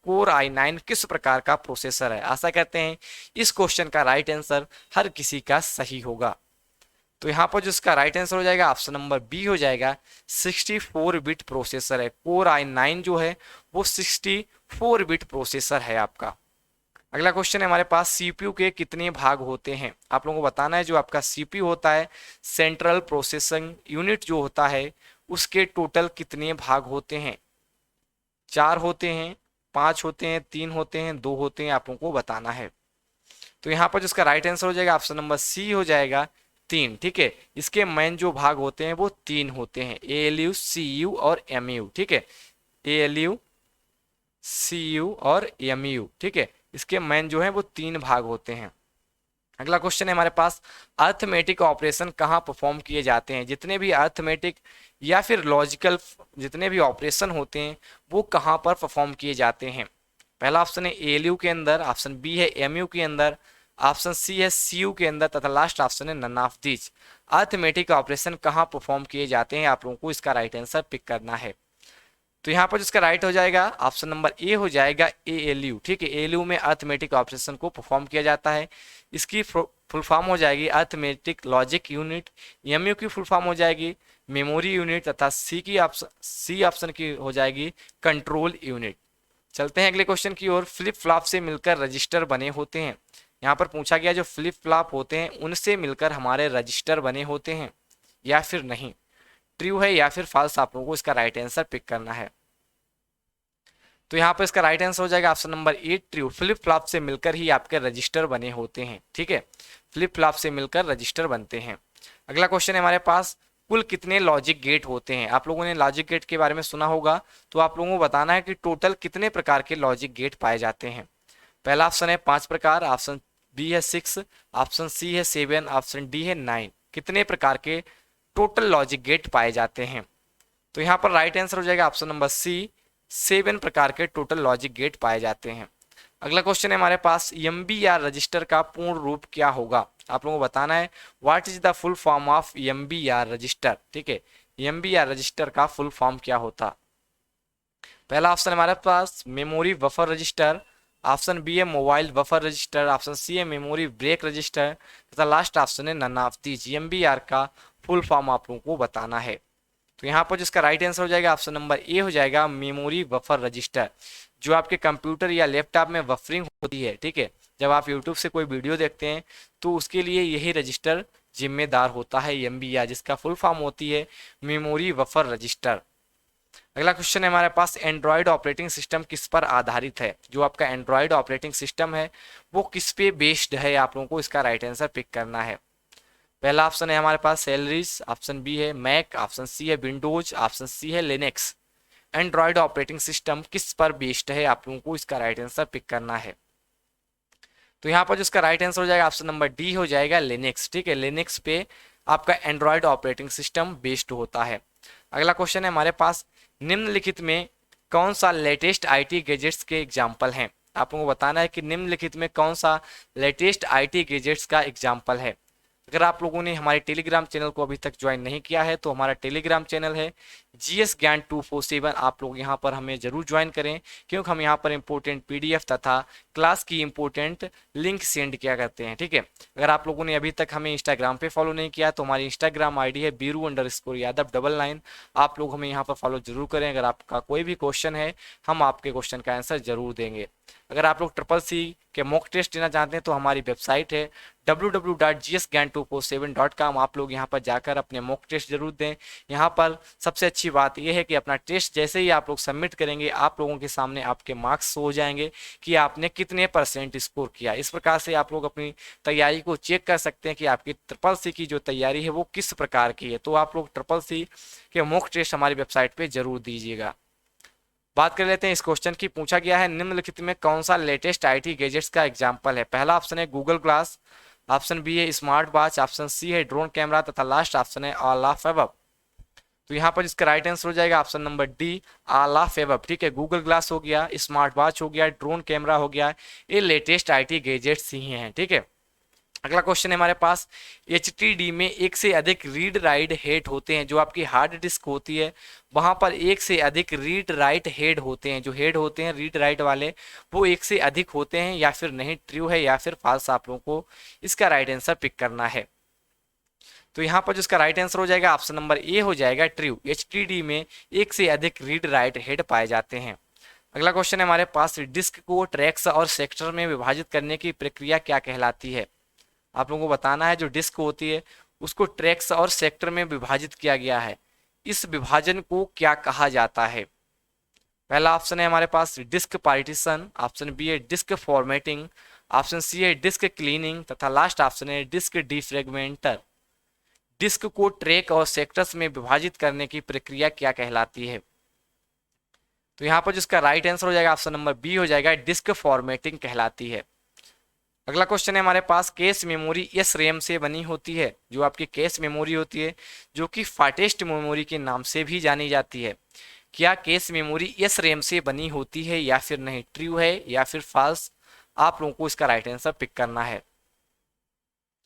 कोर i9 किस प्रकार का प्रोसेसर है? आशा करते हैं इस क्वेश्चन का राइट आंसर हर किसी का सही होगा। तो यहाँ पर जो इसका राइट आंसर हो जाएगा ऑप्शन नंबर बी हो जाएगा 64 बिट प्रोसेसर है। कोर i9 जो है वो 64 बिट प्रोसेसर है आपका। अगला क्वेश्चन है हमारे पास, सीपीयू के कितने भाग होते हैं? आप लोगों को बताना है जो आपका सीपीयू होता है, सेंट्रल प्रोसेसिंग यूनिट जो होता है, उसके टोटल कितने भाग होते हैं? 4 होते हैं, 5 होते हैं, 3 होते हैं, 2 होते हैं, आप लोगों को बताना है। तो यहाँ पर जिसका राइट आंसर हो जाएगा ऑप्शन नंबर सी हो जाएगा 3। ठीक है, इसके मेन जो भाग होते हैं वो 3 होते हैं, ALU, CU और MU। ठीक है, ALU, CU और MU। ठीक है, इसके मेन जो है वो 3 भाग होते हैं। अगला क्वेश्चन है हमारे पास, अर्थमेटिक ऑपरेशन कहाँ परफॉर्म किए जाते हैं? जितने भी अर्थमेटिक या फिर लॉजिकल जितने भी ऑपरेशन होते हैं वो कहाँ पर परफॉर्म किए जाते हैं? पहला ऑप्शन है ALU के अंदर, ऑप्शन बी है MU के अंदर, ऑप्शन सी है CU के अंदर, तथा लास्ट ऑप्शन है none of these. Arithmetic operation कहाँ परफॉर्म किए जाते हैं? आप लोगों को इसका राइट आंसर पिक करना है। तो यहाँ पर जिसका राइट हो जाएगा ऑप्शन नंबर ए हो जाएगा ALU। ठीक है, ALU में अर्थमेटिक ऑपरेशन को परफॉर्म किया जाता है। इसकी फुल फॉर्म हो जाएगी अर्थमेटिक लॉजिक यूनिट, MU की फुल फॉर्म हो जाएगी मेमोरी यूनिट, तथा सी ऑप्शन की हो जाएगी कंट्रोल यूनिट। चलते हैं अगले क्वेश्चन की ओर। फ्लिप फ्लॉप से मिलकर रजिस्टर बने होते हैं। यहाँ पर पूछा गया जो फ्लिप फ्लॉप होते हैं उनसे मिलकर हमारे रजिस्टर बने होते हैं या फिर नहीं, ट्रू है या फिर फॉल्स, आप लोगों को इसका राइट आंसर पिक करना है। तो यहाँ पर इसका राइट आंसर हो जाएगा option number A, true. Flip flop से मिलकर ही आपके रजिस्टर बने होते हैं। ठीक है, फ्लिप फ्लॉप से मिलकर रजिस्टर बनते हैं। अगला क्वेश्चन है हमारे पास, कुल कितने लॉजिक गेट होते हैं? आप लोगों ने लॉजिक गेट के बारे में सुना होगा, तो आप लोगों को बताना है कि टोटल कितने प्रकार के लॉजिक गेट पाए जाते हैं। पहला ऑप्शन है 5 प्रकार, ऑप्शन बी है 6, ऑप्शन सी है 7, ऑप्शन डी है 9। कितने प्रकार के टोटल लॉजिक गेट पाए जाते हैं? तो यहाँ पर राइट आंसर हो जाएगा ऑप्शन नंबर सी, 7 प्रकार के टोटल लॉजिक गेट पाए जाते हैं। अगला क्वेश्चन है हमारे पास, एमबी या रजिस्टर का पूर्ण रूप क्या होगा? आप लोगों को बताना है what is the full form of MB या रजिस्टर। ठीक है, एमबी या रजिस्टर का फुल फॉर्म क्या होता? पहला ऑप्शन हमारे पास memory buffer register, option B है mobile buffer register, option C है मेमोरी ब्रेक रजिस्टर, तथा लास्ट ऑप्शन है नन ऑफ दीज। एमबीआर का फुल फॉर्म आप लोगों को बताना है। तो यहाँ पर जिसका राइट आंसर हो जाएगा ऑप्शन नंबर ए हो जाएगा मेमोरी बफर रजिस्टर। जो आपके कंप्यूटर या लैपटॉप में बफरिंग होती है, ठीक है, जब आप यूट्यूब से कोई वीडियो देखते हैं तो उसके लिए यही रजिस्टर जिम्मेदार होता है, एमबीआर, जिसका फुल फॉर्म होती है मेमोरी बफर रजिस्टर। अगला क्वेश्चन है हमारे पास, एंड्रॉयड ऑपरेटिंग सिस्टम किस पर आधारित है? जो आपका एंड्रॉयड ऑपरेटिंग सिस्टम है वो किस पे बेस्ड है? आप लोगों को इसका राइट आंसर पिक करना है। पहला ऑप्शन है हमारे पास सेलरीज, ऑप्शन बी है मैक, ऑप्शन सी है विंडोज, ऑप्शन सी है लिनक्स। एंड्रॉयड ऑपरेटिंग सिस्टम किस पर बेस्ड है? आप लोगों को इसका राइट आंसर पिक करना है। तो यहाँ पर जिसका राइट आंसर हो जाएगा ऑप्शन नंबर डी हो जाएगा लिनक्स। ठीक है, लिनक्स पे आपका एंड्रॉयड ऑपरेटिंग सिस्टम बेस्ड होता है। अगला क्वेश्चन है हमारे पास, निम्नलिखित में कौन सा लेटेस्ट आईटी गैजेट्स के एग्जाम्पल हैं? आप लोगों को बताना है कि निम्नलिखित में कौन सा लेटेस्ट आईटी गैजेट्स का एग्जाम्पल है। अगर आप लोगों ने हमारे टेलीग्राम चैनल को अभी तक ज्वाइन नहीं किया है तो हमारा टेलीग्राम चैनल है जीएस ज्ञान 247। आप लोग यहाँ पर हमें जरूर ज्वाइन करें, क्योंकि हम यहाँ पर इंपॉर्टेंट पीडीएफ तथा क्लास की इंपॉर्टेंट लिंक सेंड किया करते हैं। ठीक है, अगर आप लोगों ने अभी तक हमें इंस्टाग्राम पे फॉलो नहीं किया तो हमारी इंस्टाग्राम आईडी है बीरू_यादव 99। आप लोग हमें यहाँ पर फॉलो जरूर करें। अगर आपका कोई भी क्वेश्चन है हम आपके क्वेश्चन का आंसर जरूर देंगे। अगर आप लोग ट्रिपल सी के मॉक टेस्ट देना चाहते हैं तो हमारी वेबसाइट है www.gsgan247.com। आप लोग यहाँ पर जाकर अपने मॉक टेस्ट जरूर दें। यहाँ पर सबसे अच्छी बात यह है कि अपना टेस्ट जैसे ही आप लोग सबमिट करेंगे आप लोगों के सामने आपके मार्क्स हो जाएंगे कि आपने कितने % स्कोर किया। इस प्रकार से आप लोग अपनी तैयारी को चेक कर सकते हैं कि आपकी ट्रिपल सी की जो तैयारी है वो किस प्रकार की है। तो आप लोग ट्रिपल सी के मॉक टेस्ट हमारी वेबसाइट पर जरूर दीजिएगा। बात कर लेते हैं इस क्वेश्चन की। पूछा गया है निम्नलिखित में कौन सा लेटेस्ट आईटी गैजेट्स का एग्जांपल है? पहला ऑप्शन है गूगल ग्लास, ऑप्शन बी है स्मार्ट वॉच, ऑप्शन सी है ड्रोन कैमरा, तथा लास्ट ऑप्शन है ऑल ऑफ अबव। तो यहाँ पर इसका राइट आंसर हो जाएगा option number D, all of above. ठीक है, गूगल ग्लास हो गया, स्मार्ट वॉच हो गया, ड्रोन कैमरा हो गया, ये लेटेस्ट आईटी गैजेट्स ही हैं। ठीक है, अगला क्वेश्चन है हमारे पास, HDD में एक से अधिक रीड राइट हेड होते हैं। जो आपकी हार्ड डिस्क होती है वहां पर एक से अधिक रीड राइट हेड होते हैं। जो हेड होते हैं रीड राइट वाले वो एक से अधिक होते हैं या फिर नहीं, ट्रू है या फिर फॉल्स, आप लोगों को इसका राइट आंसर पिक करना है। तो यहाँ पर जिसका राइट आंसर हो जाएगा ऑप्शन नंबर ए हो जाएगा ट्रू। HDD में एक से अधिक रीड राइट हेड पाए जाते हैं। अगला क्वेश्चन है हमारे पास, डिस्क को ट्रैक्स और सेक्टर में विभाजित करने की प्रक्रिया क्या कहलाती है। आप लोगों को बताना है जो डिस्क होती है उसको ट्रैक्स और सेक्टर में विभाजित किया गया है, इस विभाजन को क्या कहा जाता है। पहला ऑप्शन है हमारे पास डिस्क पार्टीशन, ऑप्शन बी है डिस्क फॉर्मेटिंग, ऑप्शन सी है डिस्क क्लीनिंग तथा लास्ट ऑप्शन है डिस्क डिफ्रेगमेंटर। डिस्क को ट्रैक और सेक्टर्स में विभाजित करने की प्रक्रिया क्या कहलाती है। तो यहाँ पर जिसका राइट आंसर हो जाएगा ऑप्शन नंबर बी हो जाएगा, डिस्क फॉर्मेटिंग कहलाती है। अगला क्वेश्चन है हमारे पास, कैश मेमोरी एस रैम से बनी होती है। जो आपकी कैश मेमोरी होती है जो कि फास्टेस्ट मेमोरी के नाम से भी जानी जाती है, क्या कैश मेमोरी एस रैम से बनी होती है या फिर नहीं, ट्रू है या फिर फॉल्स। आप लोगों को इसका राइट आंसर पिक करना है।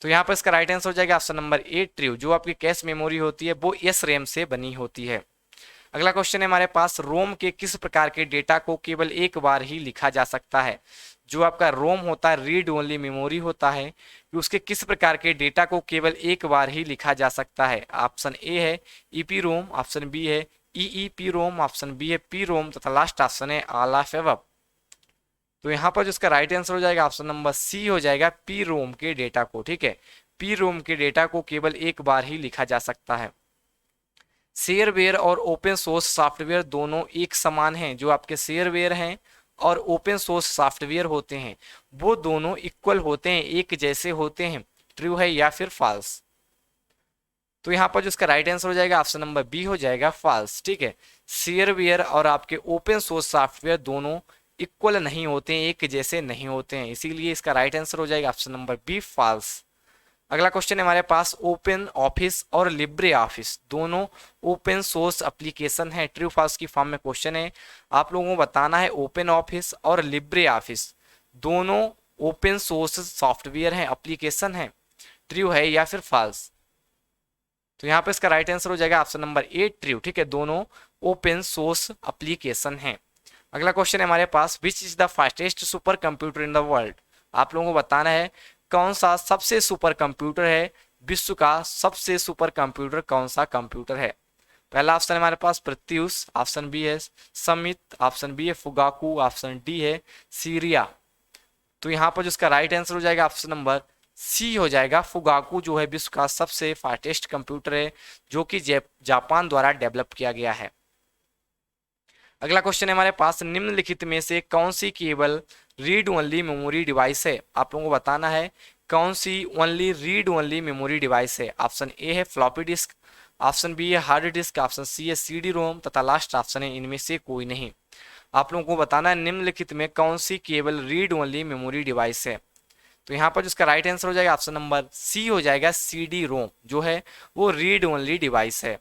तो यहाँ पर इसका राइट आंसर हो जाएगा ऑप्शन नंबर ए, ट्रू। जो आपकी कैश मेमोरी होती है वो एस रैम से बनी होती है। अगला क्वेश्चन है हमारे पास, रोम के किस प्रकार के डेटा को केवल एक बार ही लिखा जा सकता है। जो आपका रोम होता है रीड ओनली मेमोरी होता है, कि उसके किस प्रकार के डेटा को केवल एक बार ही लिखा जा सकता है। ऑप्शन ए है ईपी रोम, ऑप्शन बी है ईईपी रोम, ऑप्शन बी है पी रोम तथा लास्ट ऑप्शन है ऑल ऑफ एबव। तो यहाँ पर जो इसका राइट आंसर हो जाएगा ऑप्शन नंबर सी हो जाएगा, पी रोम के डेटा को। ठीक है, पी रोम के डेटा को केवल एक बार ही लिखा जा सकता है। शेयरवेयर और ओपन सोर्स सॉफ्टवेयर दोनों एक समान हैं। जो आपके शेयरवेयर हैं और ओपन सोर्स सॉफ्टवेयर होते हैं वो दोनों इक्वल होते हैं, एक जैसे होते हैं, ट्रू है या फिर फॉल्स। तो यहाँ पर जो इसका राइट आंसर हो जाएगा ऑप्शन नंबर बी हो जाएगा, फॉल्स। ठीक है, शेयरवेयर और आपके ओपन सोर्स सॉफ्टवेयर दोनों इक्वल नहीं होते हैं, एक जैसे नहीं होते हैं, इसीलिए इसका राइट आंसर हो जाएगा ऑप्शन नंबर बी, फॉल्स। अगला क्वेश्चन है हमारे पास, ओपन ऑफिस और लिब्रे ऑफिस दोनों ओपन सोर्स एप्लीकेशन है, ट्रू फॉल्स की फॉर्म में क्वेश्चन है। आप लोगों को बताना है ओपन ऑफिस और लिब्रे ऑफिस दोनों ओपन सोर्स सॉफ्टवेयर हैं, एप्लीकेशन है, ट्रू है या फिर फॉल्स। तो यहाँ पे इसका राइट आंसर हो जाएगा ऑप्शन नंबर ए, ट्रू। ठीक है, दोनों ओपन सोर्स एप्लीकेशन है। अगला क्वेश्चन है हमारे पास, which is the fastest super computer in the world. आप लोगों को बताना है कौन सा सबसे सुपर कंप्यूटर है, विश्व का सबसे सुपर कंप्यूटर कौन सा कंप्यूटर है। पहला ऑप्शन है हमारे पास प्रत्यूष, ऑप्शन बी है समित, ऑप्शन बी है फुगाकू, ऑप्शन डी है सीरिया। तो यहाँ पर जिसका राइट आंसर हो जाएगा ऑप्शन नंबर सी हो जाएगा, फुगाकू जो है विश्व का सबसे फास्टेस्ट कंप्यूटर है जो कि जापान द्वारा डेवलप किया गया है। अगला क्वेश्चन है हमारे पास, निम्नलिखित में से कौन सी केवल रीड ओनली मेमोरी डिवाइस है। आप लोगों को बताना है कौन सी only read only memory device है। ऑप्शन ए है फ्लॉपी डिस्क, ऑप्शन बी है हार्ड डिस्क, ऑप्शन सी है सीडी रोम तथा लास्ट ऑप्शन है इनमें से कोई नहीं। आप लोगों को बताना है निम्नलिखित में कौन सी केवल रीड ओनली मेमोरी डिवाइस है। तो यहाँ पर जिसका राइट आंसर हो जाएगा ऑप्शन नंबर सी हो जाएगा, सीडी रोम जो है वो रीड ओनली डिवाइस है।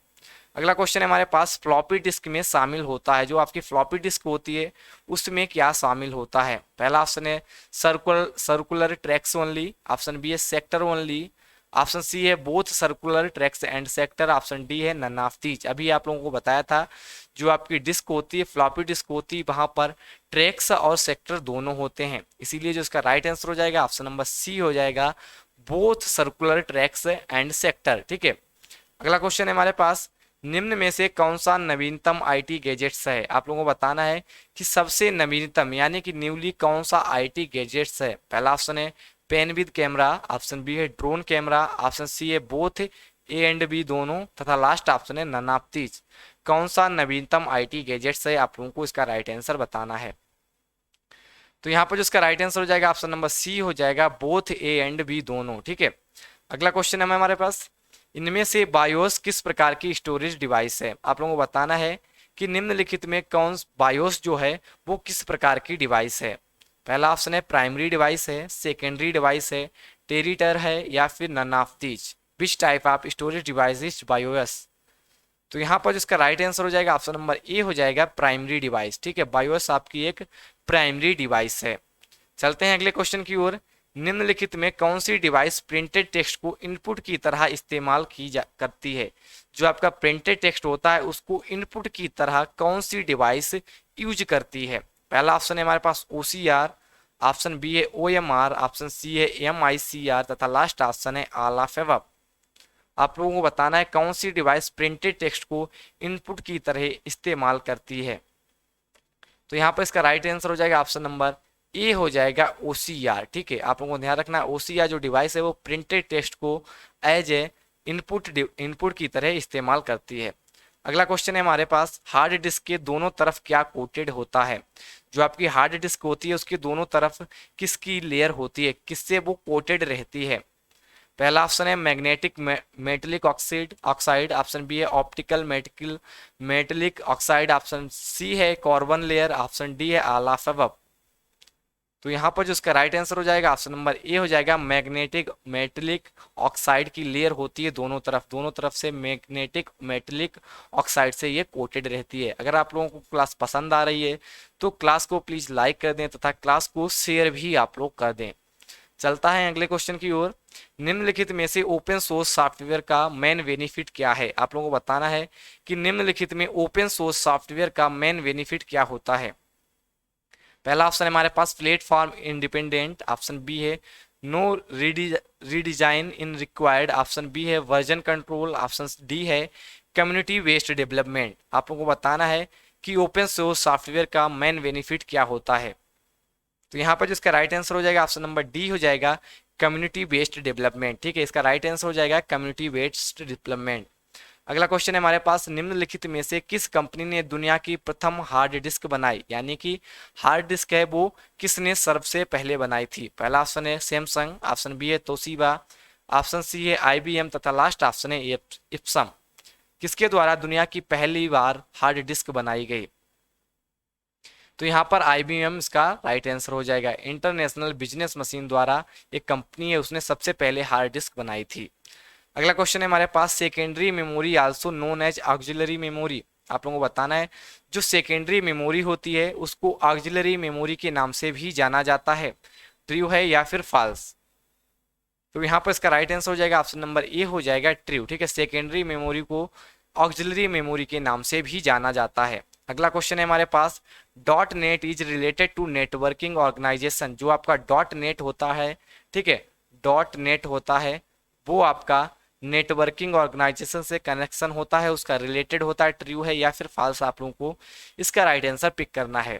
अगला क्वेश्चन है हमारे पास, फ्लॉपी डिस्क में शामिल होता है, जो आपकी फ्लॉपी डिस्क होती है उसमें क्या शामिल होता है। पहला ऑप्शन है circular tracks only, option B है सेक्टर ओनली, ऑप्शन सी है both circular tracks and sector, option D है नन ऑफ दीज। अभी आप लोगों को बताया था जो आपकी डिस्क होती है फ्लॉपी डिस्क होती है वहां पर ट्रैक्स और सेक्टर दोनों होते हैं, इसीलिए जो इसका राइट आंसर हो जाएगा ऑप्शन नंबर सी हो जाएगा, both circular tracks and sector. ठीक है, अगला क्वेश्चन है हमारे पास, निम्न में से कौन सा नवीनतम आईटी गैजेट्स है। आप लोगों को बताना है कि सबसे नवीनतम यानी कि न्यूली कौन सा आईटी गैजेट्स है। पहला ऑप्शन है pen with camera, option B है ड्रोन कैमरा, ऑप्शन सी है बोथ ए एंड बी दोनों तथा लास्ट ऑप्शन है नन ऑफ दीज। कौन सा नवीनतम आईटी गैजेट्स है, आप लोगों को इसका राइट आंसर बताना है। तो यहाँ पर जो इसका राइट आंसर हो जाएगा ऑप्शन नंबर सी हो जाएगा, बोथ ए एंड बी दोनों। ठीक है, अगला क्वेश्चन है हमारे पास, इनमें से बायोस किस प्रकार की स्टोरेज डिवाइस है। आप लोगों को बताना है कि निम्नलिखित में कौन बायोस जो है वो किस प्रकार की डिवाइस है। पहला ऑप्शन है प्राइमरी डिवाइस है, सेकेंडरी डिवाइस है, टेरिटर है या फिर none of these. Which type of storage device is BIOS. तो यहाँ पर जिसका राइट आंसर हो जाएगा ऑप्शन नंबर ए हो जाएगा, प्राइमरी डिवाइस। ठीक है, बायोस आपकी एक प्राइमरी डिवाइस है। चलते हैं अगले क्वेश्चन की ओर, निम्नलिखित में कौन सी डिवाइस प्रिंटेड टेक्स्ट को इनपुट की तरह इस्तेमाल करती है। जो आपका प्रिंटेड टेक्स्ट होता है उसको इनपुट की तरह कौन सी डिवाइस यूज करती है। पहला ऑप्शन है हमारे पास OCR, ऑप्शन बी है OMR, ऑप्शन सी है MICR तथा लास्ट ऑप्शन है ऑल ऑफ एबव। आप लोगों को बताना है कौन सी डिवाइस प्रिंटेड टेक्स्ट को इनपुट की तरह इस्तेमाल करती है। तो यहाँ पर इसका राइट आंसर हो जाएगा ऑप्शन नंबर ए हो जाएगा OCR। ठीक है, आप लोगों को ध्यान रखना OCR जो डिवाइस है वो प्रिंटेड टेक्स्ट को एज ए इनपुट की तरह इस्तेमाल करती है। अगला क्वेश्चन है हमारे पास, हार्ड डिस्क के दोनों तरफ क्या कोटेड होता है? जो आपकी हार्ड डिस्क होती है उसके दोनों तरफ किसकी लेयर होती है, किससे वो कोटेड रहती है? पहला ऑप्शन है magnetic metallic oxide, option B है optical metallic oxide, option C है कार्बन लेयर, ऑप्शन डी है ऑल ऑफ अबव। तो यहाँ पर जो इसका राइट आंसर हो जाएगा ऑप्शन नंबर ए हो जाएगा, मैग्नेटिक मेटेलिक ऑक्साइड की लेयर होती है दोनों तरफ से मैग्नेटिक मेटेलिक ऑक्साइड से ये कोटेड रहती है। अगर आप लोगों को क्लास पसंद आ रही है तो क्लास को प्लीज लाइक कर दें तथा क्लास को शेयर भी आप लोग कर दें। चलता है अगले क्वेश्चन की ओर। निम्नलिखित में से ओपन सोर्स सॉफ्टवेयर का मेन बेनिफिट क्या है? आप लोगों को बताना है कि निम्नलिखित में ओपन सोर्स सॉफ्टवेयर का मेन बेनिफिट क्या होता है। पहला ऑप्शन है हमारे पास प्लेटफॉर्म इंडिपेंडेंट, ऑप्शन बी है नो रीडिजाइन इन रिक्वायर्ड, ऑप्शन बी है वर्जन कंट्रोल, ऑप्शन डी है कम्युनिटी बेस्ड डेवलपमेंट। आप लोगों को बताना है कि ओपन सोर्स सॉफ्टवेयर का मेन बेनिफिट क्या होता है। तो यहाँ पर जिसका राइट आंसर हो जाएगा ऑप्शन नंबर डी हो जाएगा कम्युनिटी बेस्ड डेवलपमेंट। ठीक है, इसका राइट आंसर हो जाएगा कम्युनिटी बेस्ड डेवलपमेंट। अगला क्वेश्चन है हमारे पास, निम्नलिखित में से किस कंपनी ने दुनिया की प्रथम हार्ड डिस्क बनाई? यानी कि हार्ड डिस्क है वो किसने सबसे पहले बनाई थी? पहला ऑप्शन है सैमसंग, ऑप्शन बी है तोशिबा, ऑप्शन सी है IBM तथा लास्ट ऑप्शन है इप्सम। किसके द्वारा दुनिया की पहली बार हार्ड डिस्क बनाई गई? तो यहाँ पर IBM इसका राइट आंसर हो जाएगा। इंटरनेशनल बिजनेस मशीन द्वारा एक कंपनी है उसने सबसे पहले हार्ड डिस्क बनाई थी। अगला क्वेश्चन है हमारे पास, secondary memory also known as auxiliary memory. आप लोगों को बताना है जो सेकेंडरी मेमोरी होती है उसको ऑक्सिलरी मेमोरी के नाम से भी जाना जाता है। ट्रू है या फिर फॉल्स? तो यहाँ पर इसका राइट आंसर हो जाएगा ऑप्शन नंबर ए हो जाएगा ट्रू। ठीक है, सेकेंडरी मेमोरी को ऑक्सिलरी मेमोरी के नाम से भी जाना जाता है। अगला क्वेश्चन है हमारे पास, dot net is related to networking organization. जो आपका डॉट नेट होता है, ठीक है, डॉट नेट होता है वो आपका नेटवर्किंग ऑर्गेनाइजेशन से कनेक्शन होता है, उसका रिलेटेड होता है। ट्रू है या फिर फॉल्स? आप लोगों को इसका राइट आंसर पिक करना है।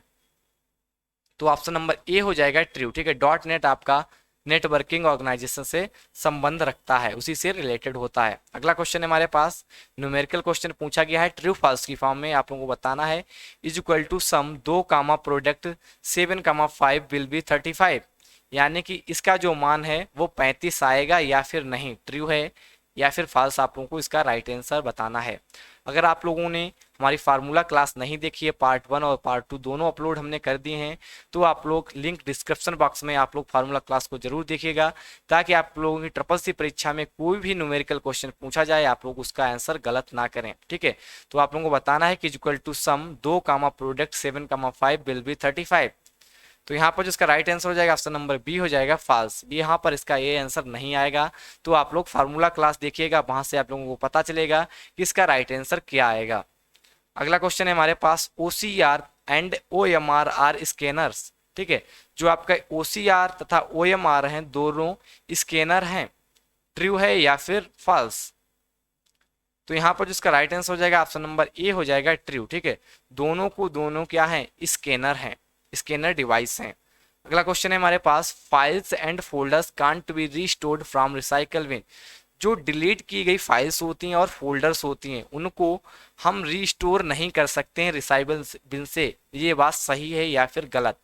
तो ऑप्शन नंबर ए हो जाएगा ट्रू। ठीक है, डॉट नेट आपका नेटवर्किंग ऑर्गेनाइजेशन से संबंध रखता है, उसी से रिलेटेड होता है। अगला क्वेश्चन है हमारे पास, न्यूमेरिकल क्वेश्चन पूछा गया है ट्रू फॉल्स की फॉर्म में। आप लोगों को बताना है is equal to sum 2 comma product 7,5 will be 35। यानी कि इसका जो मान है वो 35 आएगा या फिर नहीं? ट्रू है या फिर फॉल्स? आप लोगों को इसका राइट आंसर बताना है। अगर आप लोगों ने हमारी फार्मूला क्लास नहीं देखी है, पार्ट 1 और पार्ट 2 दोनों अपलोड हमने कर दिए हैं, तो आप लोग लिंक डिस्क्रिप्शन बॉक्स में आप लोग फार्मूला क्लास को जरूर देखिएगा, ताकि आप लोगों की ट्रिपल सी परीक्षा में कोई भी न्यूमेरिकल क्वेश्चन पूछा जाए आप लोग उसका आंसर गलत ना करें। ठीक है, तो आप लोगों को बताना है कि equal to sum 2 comma product 7,5 will be 35। तो यहाँ पर जो इसका राइट आंसर हो जाएगा ऑप्शन नंबर बी हो जाएगा फॉल्स। यहाँ पर इसका ये आंसर नहीं आएगा, तो आप लोग फार्मूला क्लास देखिएगा, वहां से आप लोगों को पता चलेगा कि इसका राइट आंसर क्या आएगा। अगला क्वेश्चन है हमारे पास, OCR and OMR are scanners. ठीक है, जो आपका OCR तथा OMR हैं दोनों स्कैनर हैं। ट्रू है या फिर फॉल्स? तो यहाँ पर जो इसका राइट आंसर हो जाएगा ऑप्शन नंबर ए हो जाएगा ट्रू। ठीक है, दोनों क्या है? स्कैनर हैं, स्कैनर डिवाइस हैं। अगला क्वेश्चन है हमारे पास, files and folders can't be restored from recycle bin. जो डिलीट की गई फाइल्स होती हैं और फोल्डर्स होती हैं उनको हम रीस्टोर नहीं कर सकते हैं रिसाइकल बिन से। ये बात सही है या फिर गलत?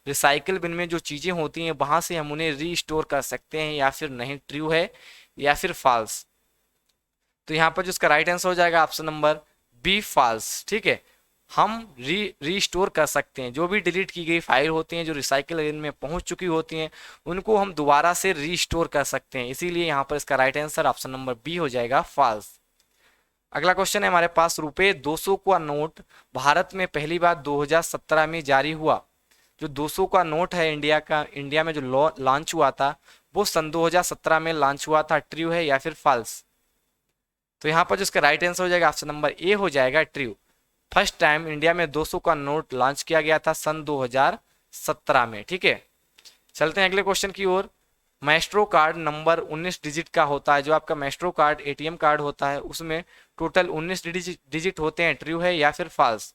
रिसाइकल बिन में जो चीज़ें होती हैं वहां से हम उन्हें रीस्टोर कर सकते हैं या फिर नहीं? ट्रू है या फिर फॉल्स? तो यहाँ पर जो इसका राइट आंसर हो जाएगा ऑप्शन नंबर बी फॉल्स। ठीक है, हम रीस्टोर कर सकते हैं जो भी डिलीट की गई फाइल होती हैं जो रिसाइकल बिन में पहुंच चुकी होती हैं उनको हम दोबारा से रीस्टोर कर सकते हैं, इसीलिए यहाँ पर इसका right answer option number B हो जाएगा फॉल्स। अगला क्वेश्चन है हमारे पास, रुपए 200 का नोट भारत में पहली बार 2017 में जारी हुआ। जो 200 का नोट है इंडिया में जो लॉन्च हुआ था वो सन 2017 में लॉन्च हुआ था। ट्रू है या फिर फॉल्स? तो यहाँ पर जो इसका राइट आंसर हो जाएगा ऑप्शन नंबर ए हो जाएगा ट्रू। फर्स्ट टाइम इंडिया में 200 का नोट लॉन्च किया गया था सन 2017 में। ठीक है, चलते हैं अगले क्वेश्चन की ओर। मैस्ट्रो कार्ड नंबर 19 डिजिट का होता है। जो आपका मैस्ट्रो कार्ड ATM कार्ड होता है उसमें टोटल 19 डिजिट होते हैं। ट्रू है या फिर फॉल्स?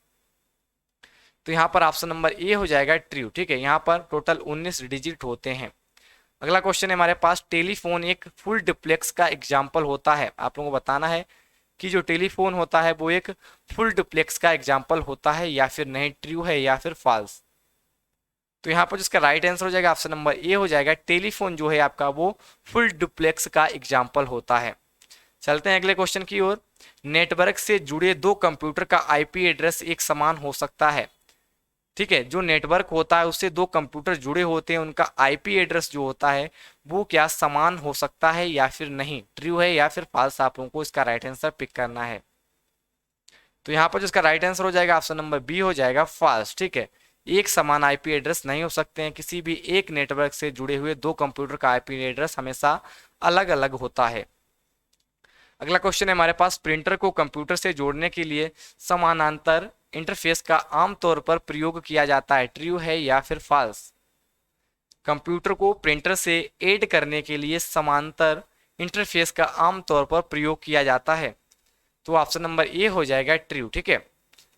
तो यहाँ पर ऑप्शन नंबर ए हो जाएगा ट्रू। ठीक है, यहाँ पर टोटल 19 डिजिट होते हैं। अगला क्वेश्चन है हमारे पास, टेलीफोन एक फुल डुप्लेक्स का एग्जाम्पल होता है। आप लोगों को बताना है कि जो टेलीफोन होता है वो एक फुल डुप्लेक्स का एग्जाम्पल होता है या फिर नहीं, ट्रू है या फिर फॉल्स। तो यहाँ पर जिसका राइट आंसर हो जाएगा ऑप्शन नंबर ए हो जाएगा, टेलीफोन जो है आपका वो फुल डुप्लेक्स का एग्जाम्पल होता है। चलते हैं अगले क्वेश्चन की ओर। नेटवर्क से जुड़े दो कंप्यूटर का आईपी एड्रेस एक समान हो सकता है। ठीक है, जो नेटवर्क होता है उससे दो कंप्यूटर जुड़े होते हैं, उनका आईपी एड्रेस जो होता है वो क्या समान हो सकता है या फिर नहीं, ट्रू है या फिर फॉल्स, आप लोगों को इसका राइट आंसर पिक करना है। तो यहाँ पर जिसका राइट आंसर हो जाएगा ऑप्शन नंबर बी हो जाएगा फॉल्स। ठीक है, एक समान आईपी एड्रेस नहीं हो सकते हैं, किसी भी एक नेटवर्क से जुड़े हुए दो कंप्यूटर का आईपी एड्रेस हमेशा अलग अलग होता है। अगला क्वेश्चन है हमारे पास, प्रिंटर को कंप्यूटर से जोड़ने के लिए समानांतर इंटरफेस का आमतौर पर प्रयोग किया जाता है, ट्रू है या फिर फॉल्स। कंप्यूटर को प्रिंटर से ऐड करने के लिए समांतर इंटरफेस का आमतौर पर प्रयोग किया जाता है, तो ऑप्शन नंबर ए हो जाएगा ट्रू। ठीक है,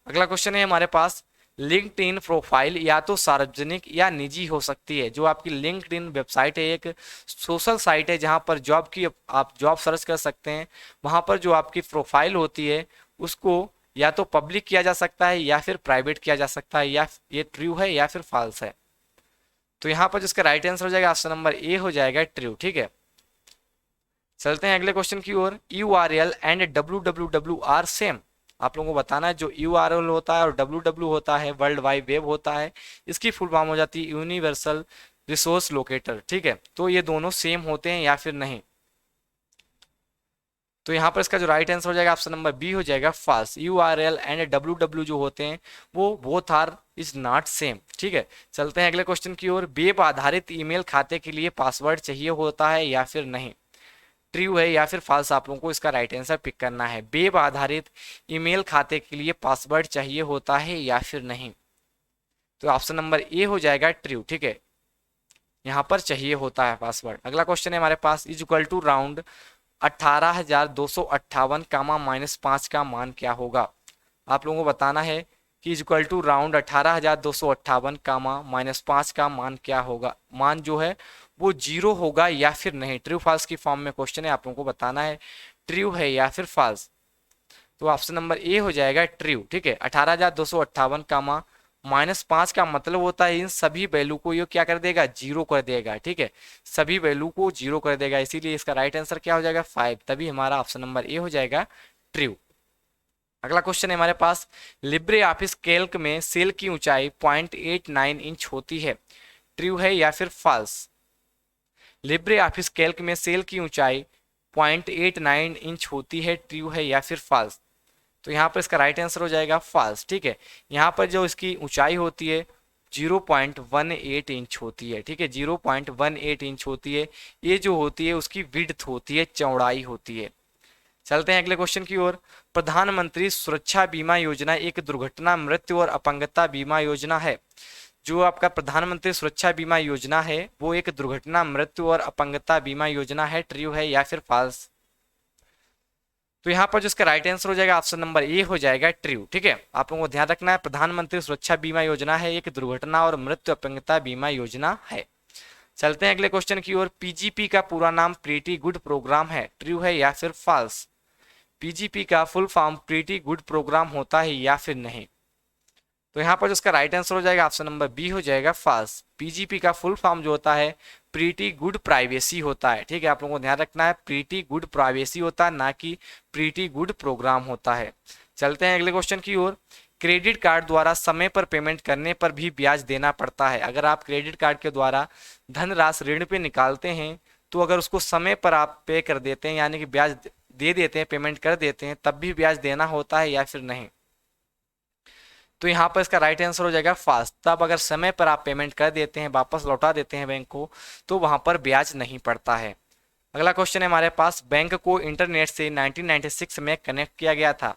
अगला क्वेश्चन है हमारे पास, लिंक्डइन प्रोफाइल या तो सार्वजनिक या निजी हो सकती है। जो आपकी लिंक्डइन वेबसाइट है एक सोशल साइट है जहां पर जॉब की आप जॉब सर्च कर सकते हैं, वहां पर जो आपकी प्रोफाइल होती है उसको या तो पब्लिक किया जा सकता है या फिर प्राइवेट किया जा सकता है, या ये ट्रू है या फिर फॉल्स है। तो यहाँ पर जिसका राइट आंसर हो जाएगा ऑप्शन नंबर ए हो जाएगा ट्रू। ठीक है, चलते हैं अगले क्वेश्चन की ओर। URL and www are same. आप लोगों को बताना है जो URL होता है और www होता है वर्ल्ड वाइड वेब होता है, इसकी फुल फॉर्म हो जाती है यूनिवर्सल रिसोर्स लोकेटर। ठीक है, तो ये दोनों सेम होते हैं या फिर नहीं। तो यहाँ पर इसका जो राइट आंसर हो जाएगा ऑप्शन नंबर बी हो जाएगा फॉल्स। URL एंड www जो होते हैं वो both are is not same. ठीक है, चलते हैं अगले क्वेश्चन की ओर। वेब आधारित ईमेल खाते के लिए पासवर्ड चाहिए होता है या फिर नहीं, ट्रू है या फिर फॉल्स, आप लोगों को इसका राइट आंसर पिक करना है। वेब आधारित ईमेल खाते के लिए पासवर्ड चाहिए होता है या फिर नहीं, तो ऑप्शन नंबर ए हो जाएगा ट्रू। ठीक है, यहाँ पर चाहिए होता है पासवर्ड। अगला क्वेश्चन है हमारे पास, इज इक्वल टू राउंड 18,258 कामा -5 का मान क्या होगा। आप लोगों को बताना है कि इज इक्वल टू राउंड 18,258 कामा -5 का मान क्या होगा। मान जो है वो 0 होगा या फिर नहीं, ट्रू फॉल्स की फॉर्म में क्वेश्चन है, आप लोगों को बताना है ट्रू है या फिर फॉल्स। तो ऑप्शन नंबर ए हो जाएगा ट्रू। ठीक है, 18,258 कामा -5 का मतलब होता है इन सभी वैल्यू को ये क्या कर देगा, 0 कर देगा। ठीक है, सभी वैल्यू को 0 कर देगा, इसीलिए इसका राइट आंसर क्या हो जाएगा 5, तभी हमारा ऑप्शन नंबर ए हो जाएगा ट्रू। अगला क्वेश्चन है हमारे पास, लिब्रे ऑफिस कैल्क में सेल की ऊंचाई 0.89 इंच होती है, ट्रू है या फिर फॉल्स। लिब्रे ऑफिस कैल्क में सेल की ऊंचाई 0.89 इंच होती है, ट्रू है या फिर फॉल्स। तो यहाँ पर इसका राइट आंसर हो जाएगा फॉल्स। ठीक है, यहाँ पर जो इसकी ऊंचाई होती है 0.18 इंच होती है। ठीक है, 0.18 इंच होती है, ये जो होती है उसकी विड्थ होती है, चौड़ाई होती है। चलते हैं अगले क्वेश्चन की ओर। प्रधानमंत्री सुरक्षा बीमा योजना एक दुर्घटना, मृत्यु और अपंगता बीमा योजना है। जो आपका प्रधानमंत्री सुरक्षा बीमा योजना है वो एक दुर्घटना, मृत्यु और अपंगता बीमा योजना है, ट्रू है या फिर फॉल्स। तो यहाँ पर जो इसका राइट आंसर हो जाएगा ऑप्शन नंबर ए हो जाएगा ट्रू। ठीक है, आप लोगों को ध्यान रखना है प्रधानमंत्री सुरक्षा बीमा योजना है एक दुर्घटना और मृत्यु अपंगता बीमा योजना है। चलते हैं अगले क्वेश्चन की ओर। पीजीपी का पूरा नाम प्रीटी गुड प्रोग्राम है, ट्रू है या फिर फॉल्स। पीजीपी का full form pretty good program होता है या फिर नहीं, तो यहाँ पर जो इसका राइट आंसर हो जाएगा ऑप्शन नंबर बी हो जाएगा फॉल्स। पीजीपी का फुल फॉर्म जो होता है प्रीटी गुड प्राइवेसी होता है। ठीक है, आप लोगों को ध्यान रखना है प्रीटी गुड प्राइवेसी होता है, ना कि प्रीटी गुड प्रोग्राम होता है। चलते हैं अगले क्वेश्चन की ओर। क्रेडिट कार्ड द्वारा समय पर पेमेंट करने पर भी ब्याज देना पड़ता है। अगर आप क्रेडिट कार्ड के द्वारा धनराशि ऋण पे निकालते हैं तो अगर उसको समय पर आप पे कर देते हैं यानी कि ब्याज दे देते हैं, पेमेंट कर देते हैं, तब भी ब्याज देना होता है या फिर नहीं, तो यहाँ पर इसका राइट आंसर हो जाएगा फास्ट। तब अगर समय पर आप पेमेंट कर देते हैं, वापस लौटा देते हैं बैंक को, तो वहां पर ब्याज नहीं पड़ता है। अगला क्वेश्चन है हमारे पास, बैंक को इंटरनेट से 1996 में कनेक्ट किया गया था।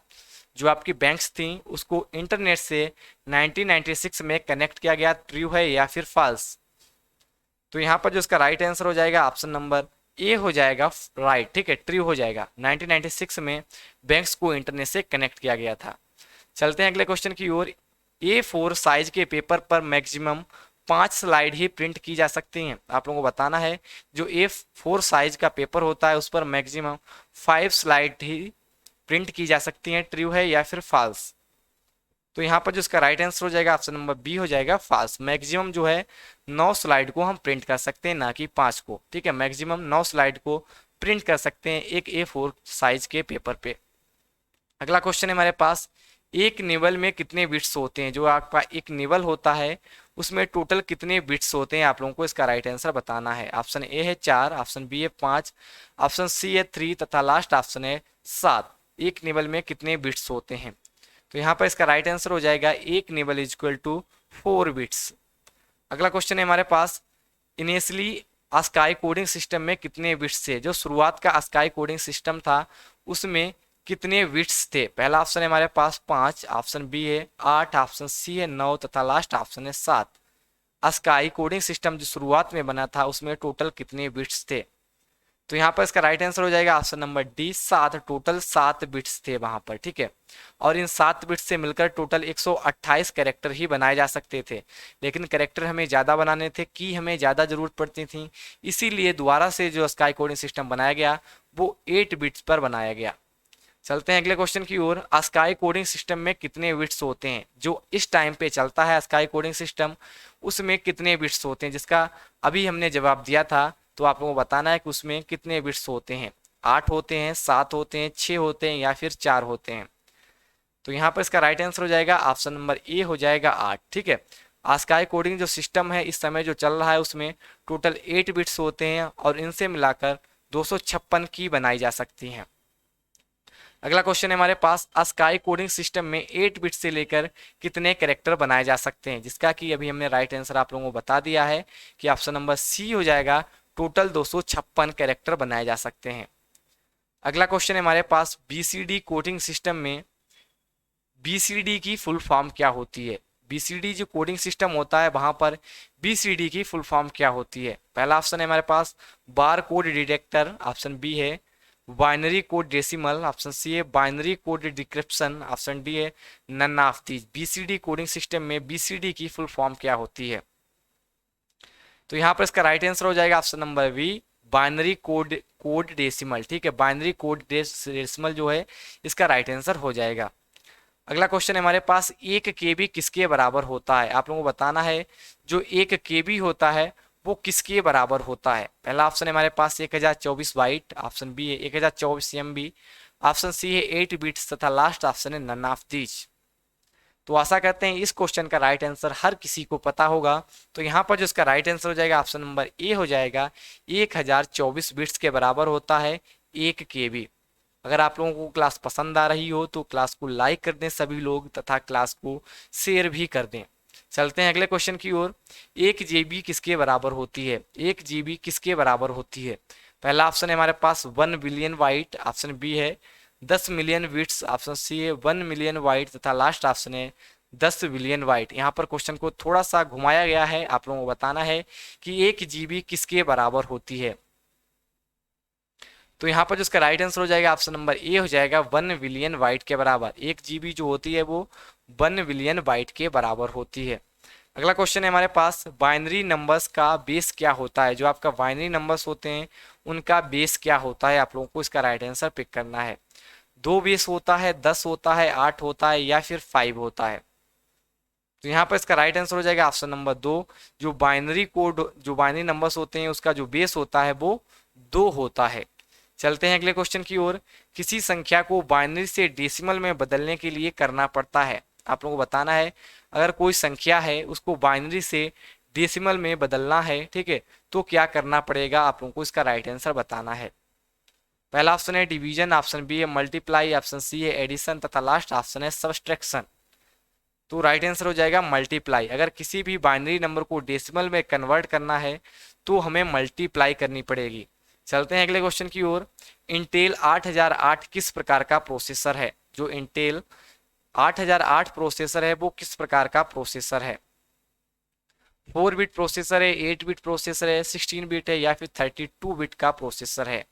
जो आपकी बैंक्स थी उसको इंटरनेट से 1996 में कनेक्ट किया गया, ट्रू है या फिर फॉल्स। तो यहाँ पर जो इसका राइट आंसर हो जाएगा ऑप्शन नंबर ए हो जाएगा राइट। ठीक है, ट्रू हो जाएगा, 1996 में बैंक्स को इंटरनेट से कनेक्ट किया गया था। चलते हैं अगले क्वेश्चन की ओर। A4 साइज के पेपर पर मैक्सिमम 5 स्लाइड ही प्रिंट की जा सकती हैं। आप लोगों को बताना है जो A4 साइज का पेपर होता है उस पर मैक्सिमम 5 स्लाइड ही प्रिंट की जा सकती हैं। ट्रू है या फिर फॉल्स? तो यहाँ पर जो इसका राइट आंसर हो जाएगा ऑप्शन नंबर बी हो जाएगा फॉल्स। मैक्सिमम जो है 9 स्लाइड को हम प्रिंट कर सकते हैं, ना कि 5 को। ठीक है, मैक्सिमम 9 स्लाइड को प्रिंट कर सकते हैं एक A4 साइज के पेपर पे। अगला क्वेश्चन है हमारे पास, एक निबल में कितने बिट्स होते हैं? जो आपका एक निबल होता है उसमें टोटल कितने बिट्स होते हैं? आप लोगों को इसका राइट आंसर बताना है। ऑप्शन ए है 4, ऑप्शन बी है 5, ऑप्शन सी है 3 तथा लास्ट ऑप्शन है 7। एक निबल में कितने बिट्स होते हैं? तो यहाँ पर इसका राइट आंसर हो जाएगा एक nibble is equal to 4 bits. अगला क्वेश्चन है हमारे पास, इनिशियली अस्काई कोडिंग सिस्टम में कितने बिट्स थे? जो शुरुआत का अस्काई कोडिंग सिस्टम था उसमें कितने बिट्स थे? पहला ऑप्शन है हमारे पास 5, ऑप्शन बी है 8, ऑप्शन सी है 9 तथा लास्ट ऑप्शन है 7। अस्काई कोडिंग सिस्टम जो शुरुआत में बना था उसमें टोटल कितने बिट्स थे? तो यहाँ पर इसका राइट आंसर हो जाएगा option number D 7। Total 7 bits थे वहां पर। ठीक है, और इन 7 बिट्स से मिलकर टोटल 128 कैरेक्टर ही बनाए जा सकते थे, लेकिन कैरेक्टर हमें ज़्यादा बनाने थे कि हमें ज़्यादा ज़रूरत पड़ती थी, इसीलिए दोबारा से जो स्काई कोडिंग सिस्टम बनाया गया वो 8 बिट्स पर बनाया गया। चलते हैं अगले क्वेश्चन की ओर। स्काई कोडिंग सिस्टम में कितने बिट्स होते हैं? जो इस टाइम पे चलता है स्काई कोडिंग सिस्टम उसमें कितने बिट्स होते हैं? जिसका अभी हमने जवाब दिया था, तो आप लोगों को बताना है कि उसमें कितने बिट्स होते हैं। 8 होते हैं, 7 होते हैं, 6 होते हैं या फिर 4 होते हैं? तो यहाँ पर इसका राइट आंसर हो जाएगा ऑप्शन नंबर ए हो जाएगा 8। ठीक है, स्काई कोडिंग जो सिस्टम है इस समय जो चल रहा है उसमें टोटल 8 बिट्स होते हैं और इनसे मिलाकर 256 की बनाई जा सकती हैं। अगला क्वेश्चन है हमारे पास, स्काई कोडिंग सिस्टम में 8 बिट से लेकर कितने कैरेक्टर बनाए जा सकते हैं? जिसका कि अभी हमने राइट आंसर आप लोगों को बता दिया है कि ऑप्शन नंबर सी हो जाएगा, टोटल 256 कैरेक्टर बनाए जा सकते हैं। अगला क्वेश्चन है हमारे पास, बीसीडी कोडिंग सिस्टम में बीसीडी की फुल फॉर्म क्या होती है? बीसीडी जो कोडिंग सिस्टम होता है वहां पर बीसीडी की फुल फॉर्म क्या होती है? पहला ऑप्शन है हमारे पास bar code detector, option B है binary code decimal, option C है binary code decryption, option D है none of these. BCD coding system में बीसीडी की फुल फॉर्म क्या होती है? तो यहाँ पर इसका राइट आंसर हो जाएगा option number B binary code decimal. ठीक है, बाइनरी कोड डेसिमल जो है इसका राइट आंसर हो जाएगा। अगला क्वेश्चन है हमारे पास, 1 केबी किसके बराबर होता है? आप लोगों को बताना है जो 1 केबी होता है वो किसके बराबर होता है? पहला ऑप्शन है हमारे पास 1024 बाइट, ऑप्शन बी है 1024 MB, ऑप्शन सी है 8 बिट्स तथा लास्ट ऑप्शन है नन ऑफ दीज। तो आशा करते हैं इस क्वेश्चन का राइट आंसर हर किसी को पता होगा। तो यहाँ पर जो इसका राइट आंसर हो जाएगा ऑप्शन नंबर ए हो जाएगा, 1024 बिट्स के बराबर होता है 1 केबी। अगर आप लोगों को क्लास पसंद आ रही हो तो क्लास को लाइक कर दें सभी लोग तथा क्लास को शेयर भी कर दें। चलते हैं अगले क्वेश्चन की ओर। 1 GB किसके बराबर होती है? 1 GB किसके बराबर होती है? पहला ऑप्शन है हमारे पास 1 बिलियन बाइट, ऑप्शन बी है 10 मिलियन बिट्स, ऑप्शन सी है 1 मिलियन बाइट तथा लास्ट ऑप्शन है 10 बिलियन बाइट। यहाँ पर क्वेश्चन को थोड़ा सा घुमाया गया है, आप लोगों को बताना है कि 1 GB किसके बराबर होती है। तो यहाँ पर जो इसका राइट आंसर हो जाएगा ऑप्शन नंबर ए हो जाएगा 1 बिलियन बाइट के बराबर। 1 GB जो होती है वो 1 बिलियन बाइट के बराबर होती है। अगला क्वेश्चन है हमारे पास, बाइनरी नंबर्स का बेस क्या होता है? जो आपका बाइनरी नंबर्स होते हैं उनका बेस क्या होता है? आप लोगों को इसका राइट आंसर पिक करना है। 2 बेस होता है, 10 होता है, 8 होता है या फिर 5 होता है? तो यहाँ पर इसका राइट आंसर हो जाएगा ऑप्शन नंबर 2। जो बाइनरी नंबर्स होते हैं उसका जो बेस होता है वो 2 होता है। चलते हैं अगले क्वेश्चन की ओर। किसी संख्या को बाइनरी से डेसिमल में बदलने के लिए करना पड़ता है? आप लोगों को बताना है अगर कोई संख्या है उसको बाइनरी से डेसिमल में बदलना है, ठीक है, तो क्या करना पड़ेगा? आप लोगों को इसका राइट आंसर बताना है। पहला ऑप्शन है डिवीजन, ऑप्शन बी है मल्टीप्लाई, ऑप्शन सी है एडिशन तथा लास्ट ऑप्शन है सब्सट्रैक्शन। तो राइट आंसर हो जाएगा मल्टीप्लाई। अगर किसी भी बाइनरी नंबर को डेसिमल में कन्वर्ट करना है तो हमें मल्टीप्लाई करनी पड़ेगी। चलते हैं अगले क्वेश्चन की ओर। इंटेल 8008 किस प्रकार का प्रोसेसर है? जो इंटेल 8008 प्रोसेसर है वो किस प्रकार का प्रोसेसर है? 4 बिट प्रोसेसर है, 8 बिट प्रोसेसर है, 16 बिट है या फिर 32 बिट का प्रोसेसर है?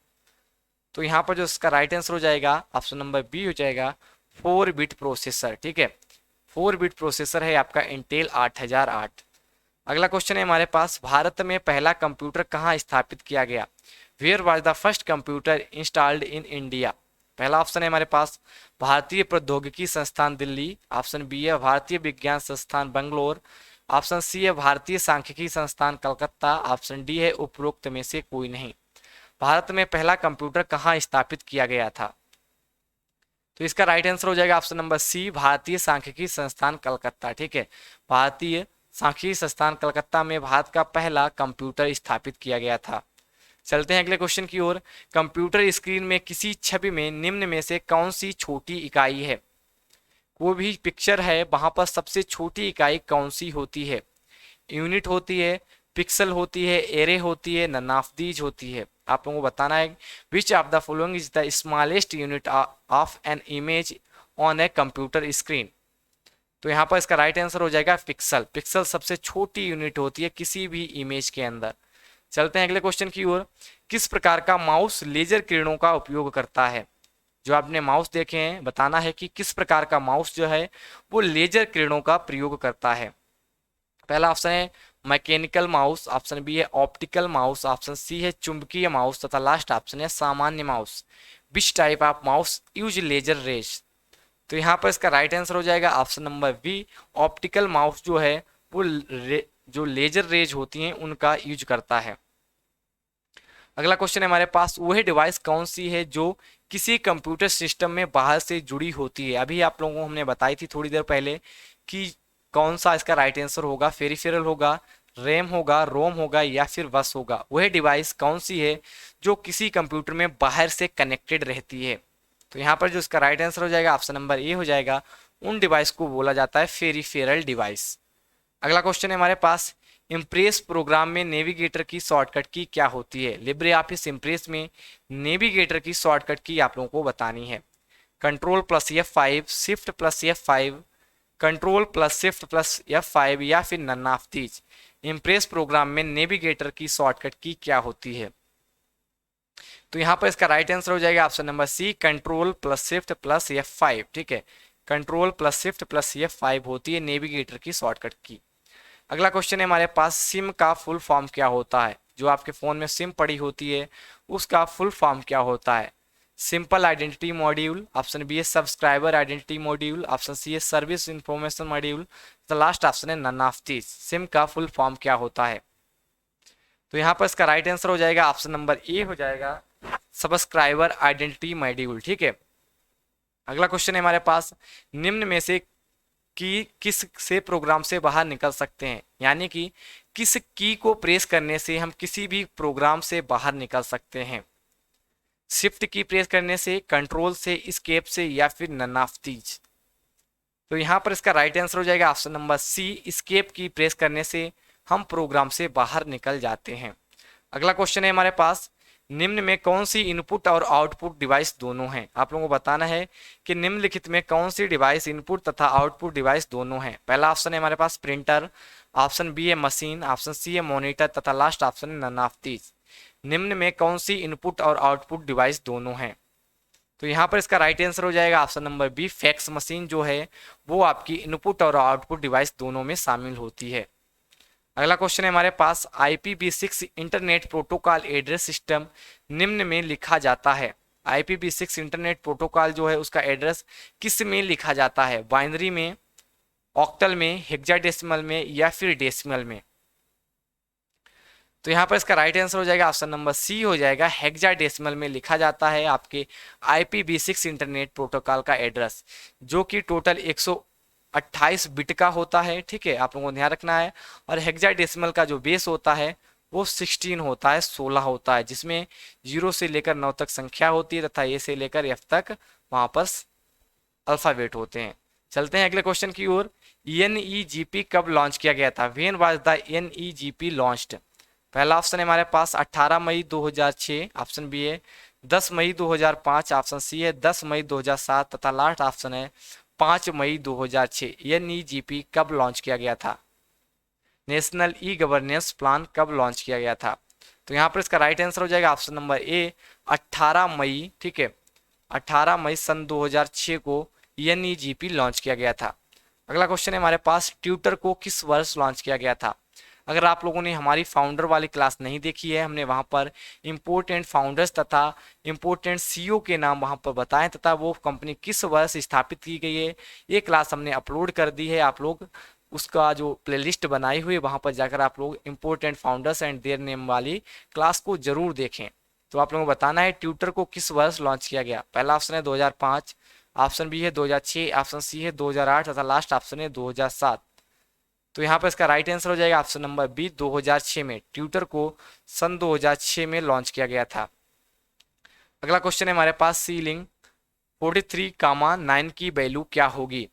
तो यहाँ पर जो इसका राइट आंसर हो जाएगा ऑप्शन नंबर बी हो जाएगा 4 बिट प्रोसेसर। ठीक है, 4 बिट प्रोसेसर है आपका इंटेल 8008। अगला क्वेश्चन है हमारे पास, भारत में पहला कंप्यूटर कहाँ स्थापित किया गया? Where was the first computer installed in India? पहला ऑप्शन है हमारे पास भारतीय प्रौद्योगिकी संस्थान दिल्ली, ऑप्शन बी है भारतीय विज्ञान संस्थान बेंगलोर, ऑप्शन सी है भारतीय सांख्यिकी संस्थान कलकत्ता, ऑप्शन डी है उपरोक्त में से कोई नहीं। भारत में पहला कंप्यूटर कहाँ स्थापित किया गया था? तो इसका राइट आंसर हो जाएगा ऑप्शन नंबर सी, भारतीय सांख्यिकी संस्थान कलकत्ता। ठीक है, भारतीय सांख्यिकी संस्थान कलकत्ता में भारत का पहला कंप्यूटर स्थापित किया गया था। चलते हैं अगले क्वेश्चन की ओर। कंप्यूटर स्क्रीन में किसी छवि में निम्न में से कौन सी छोटी इकाई है? कोई भी पिक्चर है, वहां पर सबसे छोटी इकाई कौन सी होती है? यूनिट होती है, पिक्सल होती है, एरे होती है, ननाफदीज होती है। आप लोगों को बताना है which of the following is the smallest unit of an image on a computer screen. तो यहाँ पर इसका राइट आंसर हो जाएगा पिक्सल। पिक्सल सबसे छोटी यूनिट होती है किसी भी इमेज के अंदर। चलते हैं अगले क्वेश्चन की ओर। किस प्रकार का माउस लेजर किरणों का उपयोग करता है? जो आपने माउस देखे हैं, बताना है कि किस प्रकार का माउस जो है वो लेजर किरणों का प्रयोग करता है। पहला ऑप्शन है मैकेनिकल माउस, ऑप्शन बी है ऑप्टिकल माउस, ऑप्शन सी है चुंबकीय माउस तथा लास्ट ऑप्शन है सामान्य mouse. Which type of mouse use laser rays? तो यहाँ पर इसका राइट आंसर हो जाएगा option number B, optical mouse जो है वो जो लेजर रेज होती हैं उनका यूज करता है। अगला क्वेश्चन है हमारे पास, वह डिवाइस कौन सी है जो किसी कंप्यूटर सिस्टम में बाहर से जुड़ी होती है? अभी आप लोगों को हमने बताई थी थोड़ी देर पहले कि कौन सा इसका राइट आंसर होगा, फेरिफेरल होगा, रैम होगा, रोम होगा या फिर बस होगा। वह डिवाइस कौन सी है जो किसी कंप्यूटर में बाहर से कनेक्टेड रहती है? तो यहाँ पर जो इसका राइट आंसर हो जाएगा ऑप्शन नंबर ए हो जाएगा। उन डिवाइस को बोला जाता है फेरिफेरल डिवाइस। अगला क्वेश्चन है हमारे पास, इम्प्रेस प्रोग्राम में नेविगेटर की शॉर्टकट की क्या होती है? लिब्रे ऑफिस इम्प्रेस में नेविगेटर की शॉर्टकट की आप लोगों को बतानी है। Control plus F5, shift plus F5, control plus shift plus F5 या फिर none of these. Impress program में नेविगेटर की शॉर्टकट की क्या होती है? तो यहाँ पर इसका राइट आंसर हो जाएगा option number C, control plus shift plus F5। ठीक है, control plus shift plus F5 होती है नेविगेटर की शॉर्टकट की। अगला क्वेश्चन है हमारे पास, सिम का फुल फॉर्म क्या होता है? जो आपके फ़ोन में सिम पड़ी होती है उसका फुल फॉर्म क्या होता है? Simple identity module, option B है subscriber identity module, option C है service information module, the last option है नन ऑफ दीज। सिम का फुल फॉर्म क्या होता है? तो यहाँ पर इसका राइट आंसर हो जाएगा ऑप्शन नंबर ए हो जाएगा, सब्सक्राइबर आइडेंटिटी मॉड्यूल। ठीक है, अगला क्वेश्चन है हमारे पास, निम्न में से कि किस से प्रोग्राम से बाहर निकल सकते हैं? यानी कि किस की को प्रेस करने से हम किसी भी प्रोग्राम से बाहर निकल सकते हैं? शिफ्ट की प्रेस करने से, कंट्रोल से, एस्केप से या फिर नन ऑफ दीज। तो यहाँ पर इसका राइट आंसर हो जाएगा ऑप्शन नंबर सी, एस्केप की प्रेस करने से हम प्रोग्राम से बाहर निकल जाते हैं। अगला क्वेश्चन है हमारे पास, निम्न में कौन सी इनपुट और आउटपुट डिवाइस दोनों हैं? आप लोगों को बताना है कि निम्नलिखित में कौन सी डिवाइस इनपुट तथा आउटपुट डिवाइस दोनों हैं। पहला ऑप्शन है हमारे पास प्रिंटर, ऑप्शन बी है मशीन, ऑप्शन सी है मॉनिटर तथा लास्ट ऑप्शन है नन ऑफ दीज। निम्न में कौन सी इनपुट और आउटपुट डिवाइस दोनों हैं? तो यहाँ पर इसका राइट आंसर हो जाएगा option number B, fax machine जो है वो आपकी इनपुट और आउटपुट डिवाइस दोनों में शामिल होती है। अगला क्वेश्चन है हमारे पास, IPv6 internet protocol address system निम्न में लिखा जाता है। IPv6 इंटरनेट प्रोटोकॉल जो है उसका एड्रेस किस में लिखा जाता है? बाइनरी में, ऑक्टल में, हेक्साडेसिमल में या फिर डेसिमल में? तो यहाँ पर इसका राइट आंसर हो जाएगा ऑप्शन नंबर सी हो जाएगा, हेक्साडेसिमल में लिखा जाता है आपके IPv6 इंटरनेट प्रोटोकॉल का एड्रेस, जो कि टोटल 128 बिट का होता है। ठीक है, आप लोगों को ध्यान रखना है। और हेक्साडेसिमल का जो बेस होता है वो 16 होता है, 16 होता है, जिसमें 0 से लेकर 9 तक संख्या होती है तथा ए से लेकर एफ तक वहाँ पर अल्फ़ाबेट होते हैं। चलते हैं अगले क्वेश्चन की ओर। NEGP कब लॉन्च किया गया था? When was the NEGP launched? पहला ऑप्शन है हमारे पास 18 मई 2006, ऑप्शन बी है 10 मई 2005, ऑप्शन सी है 10 मई 2007 तथा लास्ट ऑप्शन है 5 मई 2006। NEGP कब लॉन्च किया गया था? नेशनल ई गवर्नेंस प्लान कब लॉन्च किया गया था? तो यहाँ पर इसका राइट आंसर हो जाएगा ऑप्शन नंबर ए, 18 मई। ठीक है, 18 मई सन 2006 को NEGP लॉन्च किया गया था। अगला क्वेश्चन है हमारे पास, ट्यूटर को किस वर्ष लॉन्च किया गया था। अगर आप लोगों ने हमारी फाउंडर वाली क्लास नहीं देखी है, हमने वहां पर इम्पोर्टेंट फाउंडर्स तथा इम्पोर्टेंट सीईओ के नाम वहां पर बताएं तथा वो कंपनी किस वर्ष स्थापित की गई है, ये क्लास हमने अपलोड कर दी है। आप लोग उसका जो प्लेलिस्ट बनाई हुई है वहां पर जाकर आप लोग important founders and their name वाली क्लास को जरूर देखें। तो आप लोगों को बताना है ट्यूटर को किस वर्ष लॉन्च किया गया। पहला ऑप्शन है 2005, ऑप्शन बी है 2006, ऑप्शन सी है 2008 तथा लास्ट ऑप्शन है 2007। तो यहाँ पर इसका राइट आंसर हो जाएगा ऑप्शन नंबर बी, 2006 में ट्यूटर को सन 2006 में लॉन्च किया गया था। अगला क्वेश्चन है हमारे पास, सीलिंग 43, 9 की वैल्यू क्या होगी।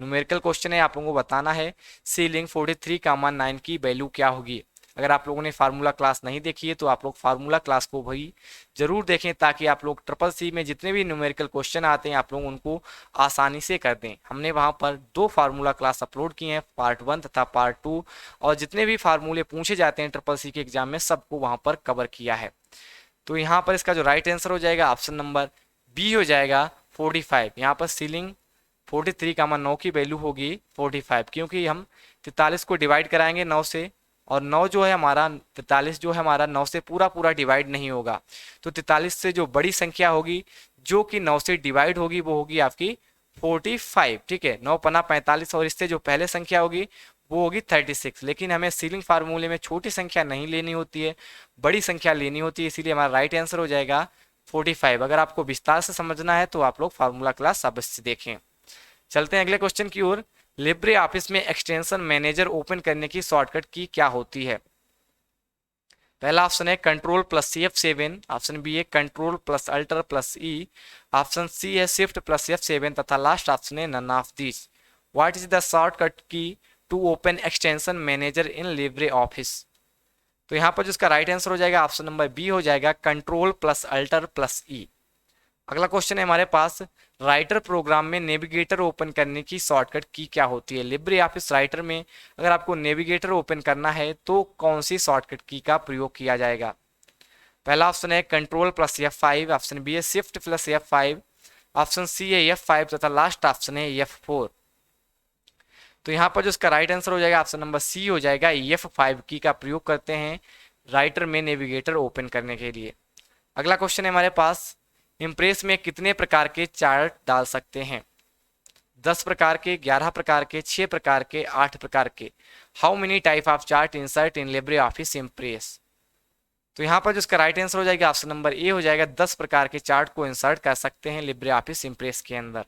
न्यूमेरिकल क्वेश्चन है, आप लोगों को बताना है सीलिंग 43, 9 की वैल्यू क्या होगी। अगर आप लोगों ने फार्मूला क्लास नहीं देखी है तो आप लोग फार्मूला क्लास को भी जरूर देखें ताकि आप लोग ट्रिपल सी में जितने भी न्यूमेरिकल क्वेश्चन आते हैं आप लोग उनको आसानी से कर दें। हमने वहां पर 2 फार्मूला क्लास अपलोड किए हैं, पार्ट 1 तथा पार्ट 2, और जितने भी फार्मूले पूछे जाते हैं ट्रिपल सी के एग्जाम में सबको वहां पर कवर किया है। तो यहाँ पर इसका जो राइट आंसर हो जाएगा ऑप्शन नंबर बी हो जाएगा 45। यहाँ पर सीलिंग 43, 9 की वैल्यू होगी 45, क्योंकि हम 43 को डिवाइड कराएंगे 9 से, और 9 जो है हमारा 43 जो है हमारा 9 से पूरा पूरा डिवाइड नहीं होगा। तो 43 से जो बड़ी संख्या होगी जो कि 9 से डिवाइड होगी वो होगी आपकी 45। ठीक है, 9 पन्ना 45, और इससे जो पहले संख्या होगी वो होगी 36। लेकिन हमें सीलिंग फार्मूले में छोटी संख्या नहीं लेनी होती है, बड़ी संख्या लेनी होती है, इसीलिए हमारा राइट आंसर हो जाएगा 45। अगर आपको विस्तार से समझना है तो आप लोग फार्मूला क्लास अवश्य देखें। चलते हैं अगले क्वेश्चन की ओर। लिब्रे ऑफिस में एक्सटेंशन मैनेजर ओपन करने की शॉर्टकट की क्या होती है। पहला ऑप्शन है control plus F7, option B है control plus alt plus E, option C है शिफ्ट प्लस F7 तथा लास्ट ऑप्शन है none of this. What is the shortcut key to open extension manager in LibreOffice. तो यहाँ पर जिसका right answer हो जाएगा ऑप्शन नंबर बी हो जाएगा कंट्रोल प्लस अल्टर प्लस ई। अगला क्वेश्चन है हमारे पास, राइटर प्रोग्राम में नेविगेटर ओपन करने की शॉर्टकट की क्या होती है। लिब्रे ऑफिस राइटर में अगर आपको नेविगेटर ओपन करना है तो कौन सी शॉर्टकट की का प्रयोग किया जाएगा। पहला ऑप्शन है control plus F5, option B है shift plus F5, option C है F5 तथा लास्ट ऑप्शन है F4। तो यहाँ पर जो इसका राइट आंसर हो जाएगा ऑप्शन नंबर सी हो जाएगा, F5 की का प्रयोग करते हैं राइटर में नेविगेटर ओपन करने के लिए। अगला क्वेश्चन है हमारे पास, इम्प्रेस में कितने प्रकार के चार्ट डाल सकते हैं। 10 प्रकार के, 11 प्रकार के, 6 प्रकार के, 8 प्रकार के। How many type of chart insert in Libre Office impress. तो यहाँ पर जो इसका राइट आंसर हो जाएगा ऑप्शन नंबर ए हो जाएगा, 10 प्रकार के चार्ट को इंसर्ट कर सकते हैं लिब्रे ऑफिस इम्प्रेस के अंदर।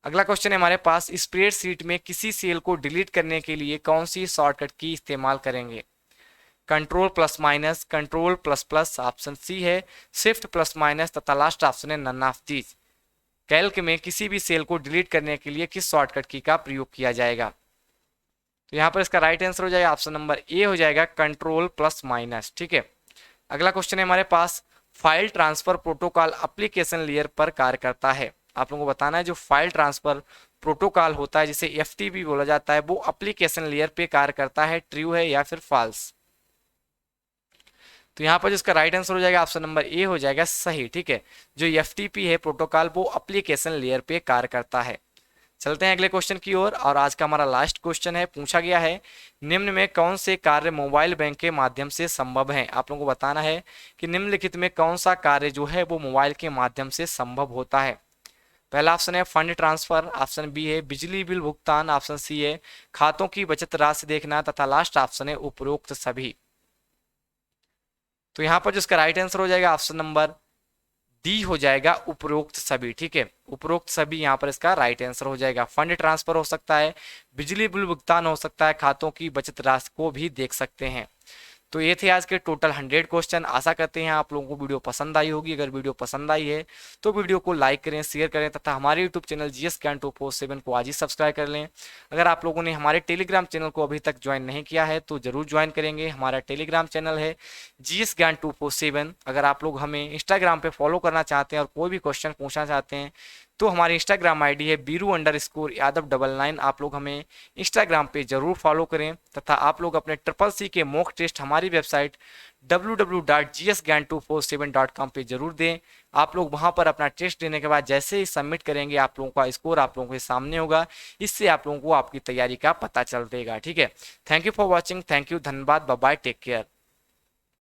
अगला क्वेश्चन है हमारे पास, स्प्रेडशीट में किसी सेल को डिलीट करने के लिए कौन सी शॉर्टकट की इस्तेमाल करेंगे। Control plus minus, control plus plus, option C है शिफ्ट प्लस माइनस तथा लास्ट ऑप्शन है नन ऑफ दीज। कैल्क में किसी भी सेल को डिलीट करने के लिए किस शॉर्टकट की का प्रयोग किया जाएगा। तो यहाँ पर इसका राइट आंसर हो जाएगा ऑप्शन नंबर ए हो जाएगा कंट्रोल प्लस माइनस। ठीक है, अगला क्वेश्चन है हमारे पास, file transfer protocol application layer पर कार्य करता है। आप लोगों को बताना है जो फाइल ट्रांसफर प्रोटोकॉल होता है जिसे FTP बोला जाता है वो एप्लीकेशन लेयर पे कार्य करता है, ट्रू है या फिर फॉल्स। तो यहाँ पर जिसका राइट आंसर हो जाएगा ऑप्शन नंबर ए हो जाएगा सही। ठीक है, जो FTP है प्रोटोकॉल वो एप्लीकेशन लेयर पे कार्य करता है। चलते हैं अगले क्वेश्चन की ओर, और आज का हमारा लास्ट क्वेश्चन है, पूछा गया है निम्न में कौन से कार्य मोबाइल बैंक के माध्यम से संभव है। आप लोगों को बताना है कि निम्नलिखित में कौन सा कार्य जो है वो मोबाइल के माध्यम से संभव होता है। पहला ऑप्शन है फंड ट्रांसफर, ऑप्शन बी है बिजली बिल भुगतान, ऑप्शन सी है खातों की बचत राशि देखना तथा लास्ट ऑप्शन है उपरोक्त सभी। तो यहाँ पर जिसका राइट आंसर हो जाएगा ऑप्शन नंबर डी हो जाएगा उपरोक्त सभी। ठीक है, उपरोक्त सभी यहाँ पर इसका राइट आंसर हो जाएगा। फंड ट्रांसफर हो सकता है, बिजली बिल भुगतान हो सकता है, खातों की बचत राशि को भी देख सकते हैं। तो ये थे आज के टोटल 100 क्वेश्चन। आशा करते हैं आप लोगों को वीडियो पसंद आई होगी। अगर वीडियो पसंद आई है तो वीडियो को लाइक करें, शेयर करें तथा हमारे यूट्यूब चैनल GS ज्ञान 247 को आज ही सब्सक्राइब कर लें। अगर आप लोगों ने हमारे टेलीग्राम चैनल को अभी तक ज्वाइन नहीं किया है तो जरूर ज्वाइन करेंगे। हमारा टेलीग्राम चैनल है GS ज्ञान 247। अगर आप लोग हमें इंस्टाग्राम पे फॉलो करना चाहते हैं और कोई भी क्वेश्चन पूछना चाहते हैं तो हमारी इंस्टाग्राम आईडी है बीरू_यादव99। आप लोग हमें इंस्टाग्राम पे जरूर फॉलो करें तथा आप लोग अपने ट्रिपल सी के मॉक टेस्ट हमारी वेबसाइट www.gsgan247.com पे जरूर दें। आप लोग वहां पर अपना टेस्ट देने के बाद जैसे ही सबमिट करेंगे आप लोगों का स्कोर आप लोगों के सामने होगा। इससे आप लोगों को आपकी तैयारी का पता चल देगा। ठीक है, thank you for watching, thank you, धन्यवाद, बाय बाय, टेक केयर।